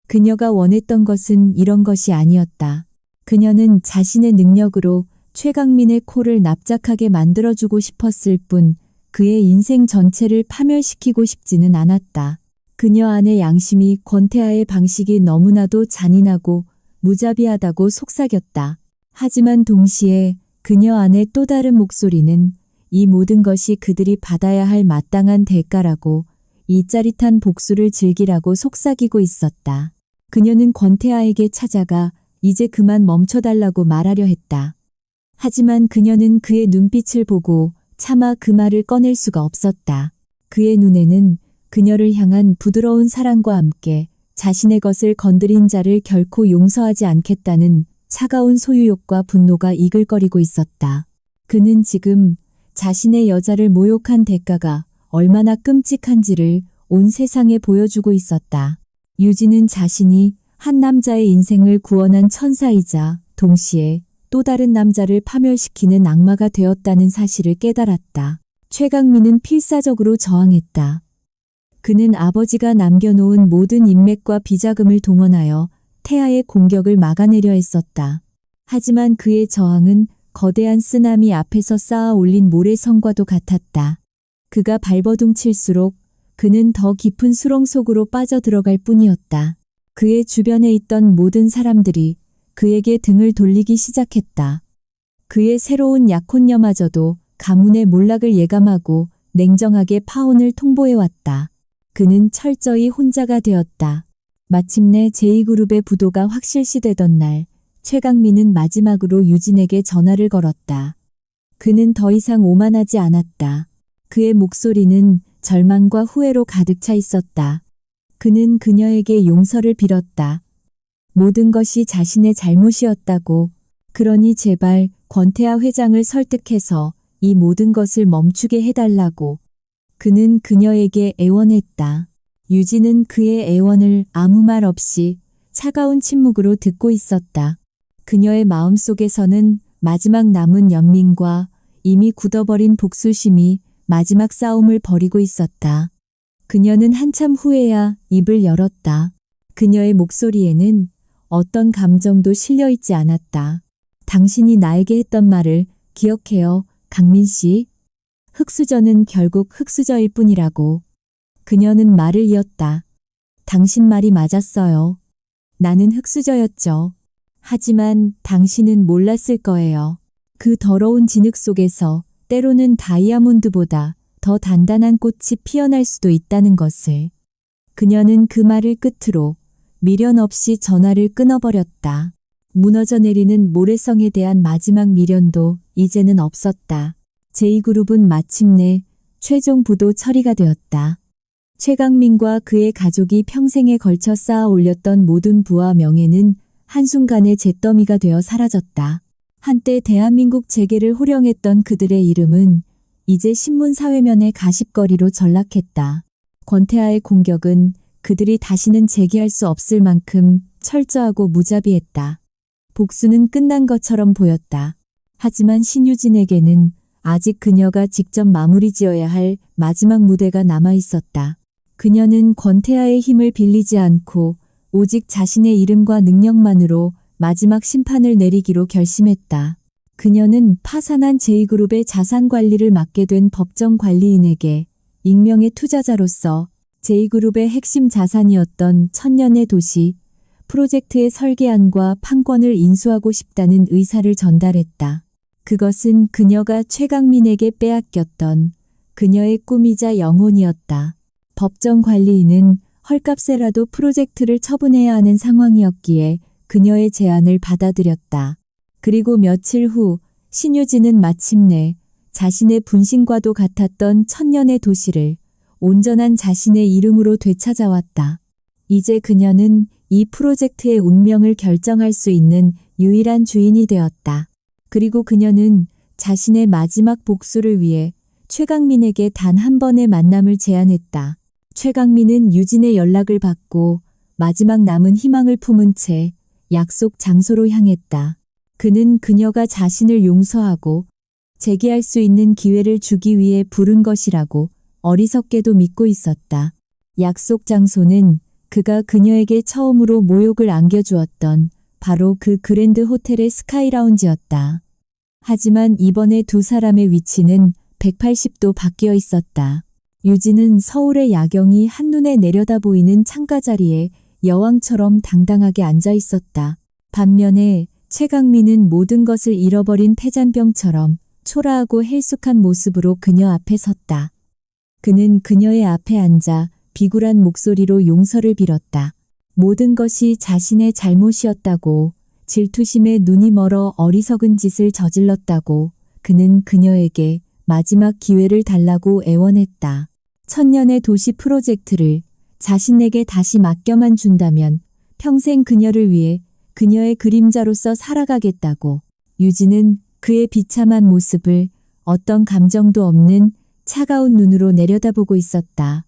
그녀가 원했던 것은 이런 것이 아니었다. 그녀는 자신의 능력으로 최강민의 코를 납작하게 만들어주고 싶었을 뿐 그의 인생 전체를 파멸시키고 싶지는 않았다. 그녀 안의 양심이 권태하의 방식이 너무나도 잔인하고 무자비하다고 속삭였다. 하지만 동시에 그녀 안의 또 다른 목소리는 이 모든 것이 그들이 받아야 할 마땅한 대가라고 이 짜릿한 복수를 즐기라고 속삭이고 있었다. 그녀는 권태하에게 찾아가 이제 그만 멈춰달라고 말하려 했다. 하지만 그녀는 그의 눈빛을 보고 차마 그 말을 꺼낼 수가 없었다. 그의 눈에는 그녀를 향한 부드러운 사랑과 함께 자신의 것을 건드린 자를 결코 용서하지 않겠다는 차가운 소유욕과 분노가 이글거리고 있었다. 그는 지금 자신의 여자를 모욕한 대가가 얼마나 끔찍한지를 온 세상에 보여주고 있었다. 유진은 자신이 한 남자의 인생을 구원한 천사이자 동시에 또 다른 남자를 파멸시키는 악마가 되었다는 사실을 깨달았다. 최강민은 필사적으로 저항했다. 그는 아버지가 남겨놓은 모든 인맥과 비자금을 동원하여 태아의 공격을 막아내려 했었다. 하지만 그의 저항은 거대한 쓰나미 앞에서 쌓아 올린 모래성과도 같았다. 그가 발버둥칠수록 그는 더 깊은 수렁 속으로 빠져들어갈 뿐이었다. 그의 주변에 있던 모든 사람들이 그에게 등을 돌리기 시작했다. 그의 새로운 약혼녀마저도 가문의 몰락을 예감하고 냉정하게 파혼을 통보해왔다. 그는 철저히 혼자가 되었다. 마침내 제2그룹의 부도가 확실시되던 날, 최강민은 마지막으로 유진에게 전화를 걸었다. 그는 더 이상 오만하지 않았다. 그의 목소리는 절망과 후회로 가득 차 있었다. 그는 그녀에게 용서를 빌었다. 모든 것이 자신의 잘못이었다고. 그러니 제발 권태하 회장을 설득해서 이 모든 것을 멈추게 해달라고. 그는 그녀에게 애원했다. 유진은 그의 애원을 아무 말 없이 차가운 침묵으로 듣고 있었다. 그녀의 마음속에서는 마지막 남은 연민과 이미 굳어버린 복수심이 마지막 싸움을 벌이고 있었다. 그녀는 한참 후에야 입을 열었다. 그녀의 목소리에는 어떤 감정도 실려있지 않았다. 당신이 나에게 했던 말을 기억해요, 강민 씨. 흙수저는 결국 흙수저일 뿐이라고. 그녀는 말을 이었다. 당신 말이 맞았어요. 나는 흙수저였죠. 하지만 당신은 몰랐을 거예요. 그 더러운 진흙 속에서 때로는 다이아몬드보다 더 단단한 꽃이 피어날 수도 있다는 것을. 그녀는 그 말을 끝으로 미련 없이 전화를 끊어버렸다. 무너져 내리는 모래성에 대한 마지막 미련도 이제는 없었다. 제2그룹은 마침내 최종 부도 처리가 되었다. 최강민과 그의 가족이 평생에 걸쳐 쌓아 올렸던 모든 부와 명예는 한순간에 잿더미가 되어 사라졌다. 한때 대한민국 재계를 호령했던 그들의 이름은 이제 신문 사회면의 가십거리로 전락했다. 권태하의 공격은 그들이 다시는 재기할 수 없을 만큼 철저하고 무자비했다. 복수는 끝난 것처럼 보였다. 하지만 신유진에게는 아직 그녀가 직접 마무리 지어야 할 마지막 무대가 남아 있었다. 그녀는 권태하의 힘을 빌리지 않고 오직 자신의 이름과 능력만으로 마지막 심판을 내리기로 결심했다. 그녀는 파산한 제2그룹의 자산 관리를 맡게 된 법정 관리인에게 익명의 투자자로서 제2그룹의 핵심 자산이었던 천년의 도시 프로젝트의 설계안과 판권을 인수하고 싶다는 의사를 전달했다. 그것은 그녀가 최강민에게 빼앗겼던 그녀의 꿈이자 영혼이었다. 법정 관리인은 헐값에라도 프로젝트를 처분해야 하는 상황이었기에 그녀의 제안을 받아들였다. 그리고 며칠 후 신유진은 마침내 자신의 분신과도 같았던 천년의 도시를 온전한 자신의 이름으로 되찾아왔다. 이제 그녀는 이 프로젝트의 운명을 결정할 수 있는 유일한 주인이 되었다. 그리고 그녀는 자신의 마지막 복수를 위해 최강민에게 단 한 번의 만남을 제안했다. 최강민은 유진의 연락을 받고 마지막 남은 희망을 품은 채 약속 장소로 향했다. 그는 그녀가 자신을 용서하고 재기할 수 있는 기회를 주기 위해 부른 것이라고 어리석게도 믿고 있었다. 약속 장소는 그가 그녀에게 처음으로 모욕을 안겨주었던 바로 그 그랜드 호텔의 스카이라운지였다. 하지만 이번에 두 사람의 위치는 180도 바뀌어 있었다. 유진은 서울의 야경이 한눈에 내려다 보이는 창가 자리에 여왕처럼 당당하게 앉아 있었다. 반면에 최강민은 모든 것을 잃어버린 패잔병처럼 초라하고 헬쑥한 모습으로 그녀 앞에 섰다. 그는 그녀의 앞에 앉아 비굴한 목소리로 용서를 빌었다. 모든 것이 자신의 잘못이었다고, 질투심에 눈이 멀어 어리석은 짓을 저질렀다고 그는 그녀에게 마지막 기회를 달라고 애원했다. 천년의 도시 프로젝트를 자신에게 다시 맡겨만 준다면 평생 그녀를 위해 그녀의 그림자로서 살아가겠다고. 유진은 그의 비참한 모습을 어떤 감정도 없는 차가운 눈으로 내려다보고 있었다.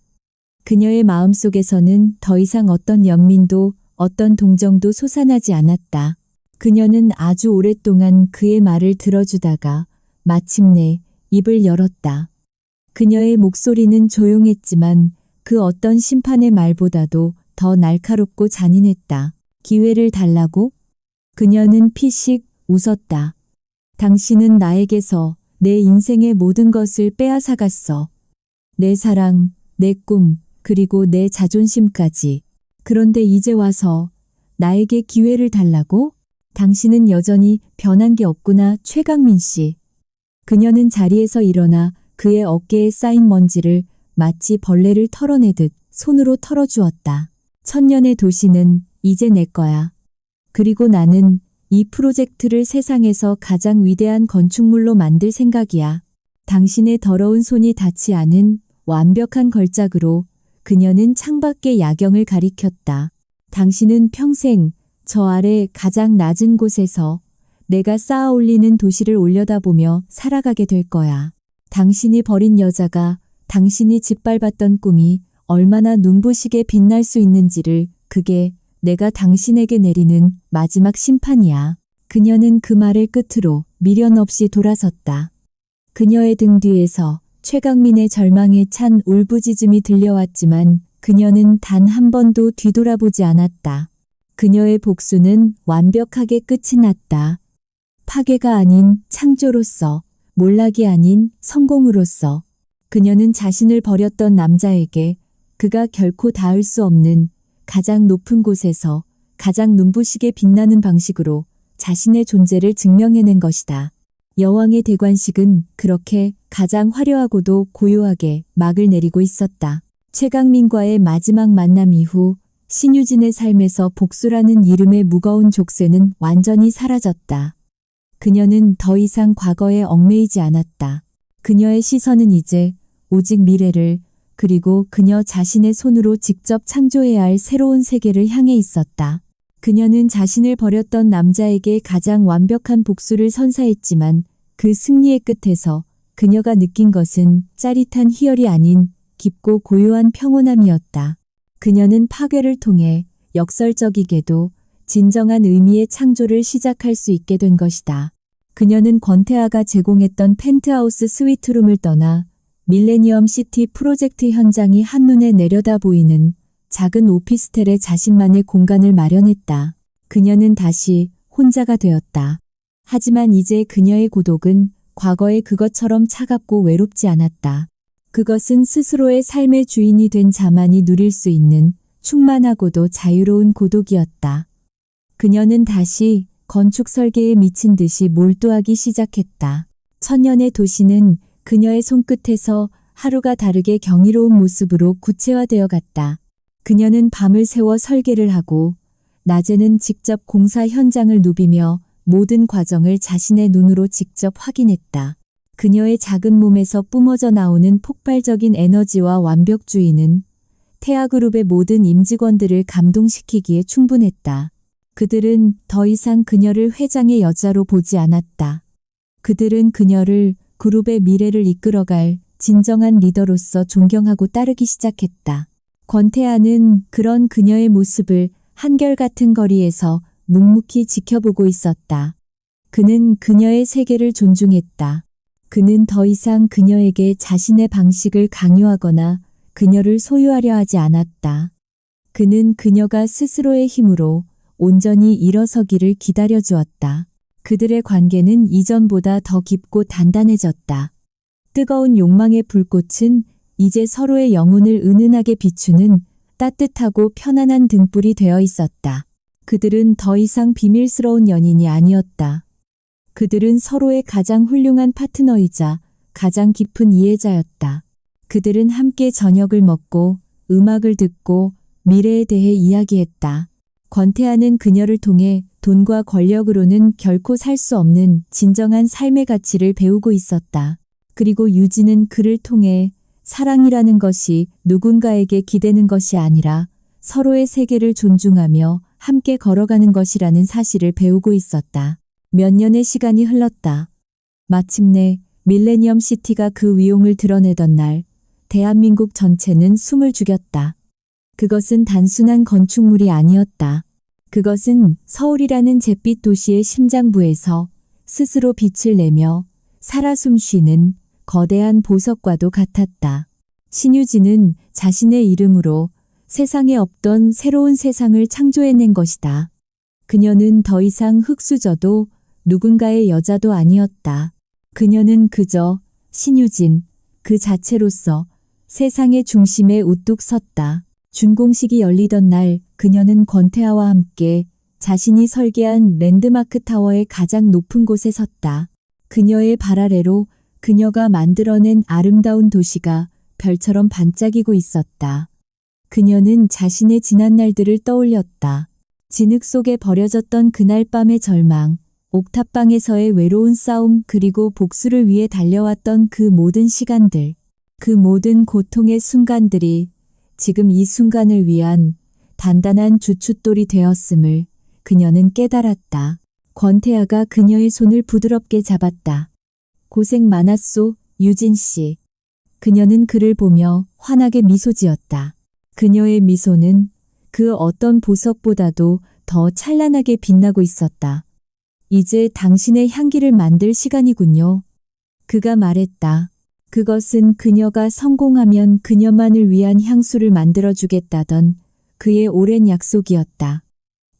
그녀의 마음속에서는 더 이상 어떤 연민도 어떤 동정도 솟아나지 않았다. 그녀는 아주 오랫동안 그의 말을 들어주다가 마침내 입을 열었다. 그녀의 목소리는 조용했지만 그 어떤 심판의 말보다도 더 날카롭고 잔인했다. 기회를 달라고? 그녀는 피식 웃었다. 당신은 나에게서 내 인생의 모든 것을 빼앗아갔어. 내 사랑, 내 꿈, 그리고 내 자존심까지. 그런데 이제 와서 나에게 기회를 달라고? 당신은 여전히 변한 게 없구나, 최강민 씨. 그녀는 자리에서 일어나 그의 어깨에 쌓인 먼지를 마치 벌레를 털어내듯 손으로 털어주었다. 천년의 도시는 이제 내 거야. 그리고 나는 이 프로젝트를 세상에서 가장 위대한 건축물로 만들 생각이야. 당신의 더러운 손이 닿지 않은 완벽한 걸작으로 그녀는 창밖의 야경을 가리켰다. 당신은 평생 저 아래 가장 낮은 곳에서 내가 쌓아 올리는 도시를 올려다보며 살아가게 될 거야. 당신이 버린 여자가, 당신이 짓밟았던 꿈이 얼마나 눈부시게 빛날 수 있는지를, 그게 내가 당신에게 내리는 마지막 심판이야. 그녀는 그 말을 끝으로 미련 없이 돌아섰다. 그녀의 등 뒤에서 최강민의 절망에 찬 울부짖음이 들려왔지만 그녀는 단 한 번도 뒤돌아보지 않았다. 그녀의 복수는 완벽하게 끝이 났다. 파괴가 아닌 창조로서 몰락이 아닌 성공으로서. 그녀는 자신을 버렸던 남자에게 그가 결코 닿을 수 없는 가장 높은 곳에서 가장 눈부시게 빛나는 방식으로 자신의 존재를 증명해낸 것이다. 여왕의 대관식은 그렇게 가장 화려하고도 고요하게 막을 내리고 있었다. 최강민과의 마지막 만남 이후 신유진의 삶에서 복수라는 이름의 무거운 족쇄는 완전히 사라졌다. 그녀는 더 이상 과거에 얽매이지 않았다. 그녀의 시선은 이제 오직 미래를, 그리고 그녀 자신의 손으로 직접 창조해야 할 새로운 세계를 향해 있었다. 그녀는 자신을 버렸던 남자에게 가장 완벽한 복수를 선사했지만 그 승리의 끝에서 그녀가 느낀 것은 짜릿한 희열이 아닌 깊고 고요한 평온함이었다. 그녀는 파괴를 통해 역설적이게도 진정한 의미의 창조를 시작할 수 있게 된 것이다. 그녀는 권태아가 제공했던 펜트하우스 스위트룸을 떠나 밀레니엄 시티 프로젝트 현장이 한눈에 내려다 보이는 작은 오피스텔에 자신만의 공간을 마련했다. 그녀는 다시 혼자가 되었다. 하지만 이제 그녀의 고독은 과거의 그것처럼 차갑고 외롭지 않았다. 그것은 스스로의 삶의 주인이 된 자만이 누릴 수 있는 충만하고도 자유로운 고독이었다. 그녀는 다시 건축 설계에 미친 듯이 몰두하기 시작했다. 천년의 도시는 그녀의 손끝에서 하루가 다르게 경이로운 모습으로 구체화되어 갔다. 그녀는 밤을 새워 설계를 하고 낮에는 직접 공사 현장을 누비며 모든 과정을 자신의 눈으로 직접 확인했다. 그녀의 작은 몸에서 뿜어져 나오는 폭발적인 에너지와 완벽주의는 태아그룹의 모든 임직원들을 감동시키기에 충분했다. 그들은 더 이상 그녀를 회장의 여자로 보지 않았다. 그들은 그녀를 그룹의 미래를 이끌어갈 진정한 리더로서 존경하고 따르기 시작했다. 권태아는 그런 그녀의 모습을 한결같은 거리에서 묵묵히 지켜보고 있었다. 그는 그녀의 세계를 존중했다. 그는 더 이상 그녀에게 자신의 방식을 강요하거나 그녀를 소유하려 하지 않았다. 그는 그녀가 스스로의 힘으로 온전히 일어서기를 기다려 주었다. 그들의 관계는 이전보다 더 깊고 단단해졌다. 뜨거운 욕망의 불꽃은 이제 서로의 영혼을 은은하게 비추는 따뜻하고 편안한 등불이 되어 있었다. 그들은 더 이상 비밀스러운 연인이 아니었다. 그들은 서로의 가장 훌륭한 파트너이자 가장 깊은 이해자였다. 그들은 함께 저녁을 먹고 음악을 듣고 미래에 대해 이야기했다. 권태아는 그녀를 통해 돈과 권력으로는 결코 살 수 없는 진정한 삶의 가치를 배우고 있었다. 그리고 유진은 그를 통해 사랑이라는 것이 누군가에게 기대는 것이 아니라 서로의 세계를 존중하며 함께 걸어가는 것이라는 사실을 배우고 있었다. 몇 년의 시간이 흘렀다. 마침내 밀레니엄 시티가 그 위용을 드러내던 날, 대한민국 전체는 숨을 죽였다. 그것은 단순한 건축물이 아니었다. 그것은 서울이라는 잿빛 도시의 심장부에서 스스로 빛을 내며 살아 숨쉬는 거대한 보석과도 같았다. 신유진은 자신의 이름으로 세상에 없던 새로운 세상을 창조해낸 것이다. 그녀는 더 이상 흙수저도 누군가의 여자도 아니었다. 그녀는 그저 신유진 그 자체로서 세상의 중심에 우뚝 섰다. 준공식이 열리던 날 그녀는 권태아와 함께 자신이 설계한 랜드마크 타워의 가장 높은 곳에 섰다. 그녀의 발 아래로 그녀가 만들어낸 아름다운 도시가 별처럼 반짝이고 있었다. 그녀는 자신의 지난 날들을 떠올렸다. 진흙 속에 버려졌던 그날 밤의 절망, 옥탑방에서의 외로운 싸움, 그리고 복수를 위해 달려왔던 그 모든 시간들, 그 모든 고통의 순간들이 지금 이 순간을 위한 단단한 주춧돌이 되었음을 그녀는 깨달았다. 권태아가 그녀의 손을 부드럽게 잡았다. 고생 많았소, 유진 씨. 그녀는 그를 보며 환하게 미소 지었다. 그녀의 미소는 그 어떤 보석보다도 더 찬란하게 빛나고 있었다. 이제 당신의 향기를 만들 시간이군요. 그가 말했다. 그것은 그녀가 성공하면 그녀만을 위한 향수를 만들어주겠다던 그의 오랜 약속이었다.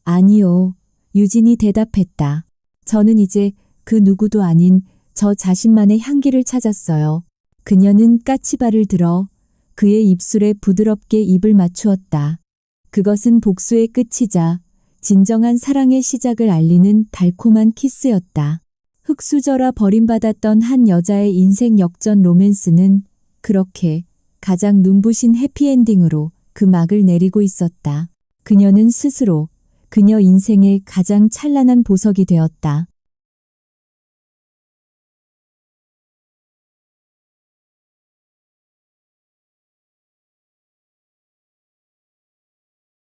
아니요, 유진이 대답했다. 저는 이제 그 누구도 아닌 저 자신만의 향기를 찾았어요. 그녀는 까치발을 들어 그의 입술에 부드럽게 입을 맞추었다. 그것은 복수의 끝이자 진정한 사랑의 시작을 알리는 달콤한 키스였다. 흙수저라 버림받았던 한 여자의 인생 역전 로맨스는 그렇게 가장 눈부신 해피엔딩으로 그 막을 내리고 있었다. 그녀는 스스로 그녀 인생의 가장 찬란한 보석이 되었다.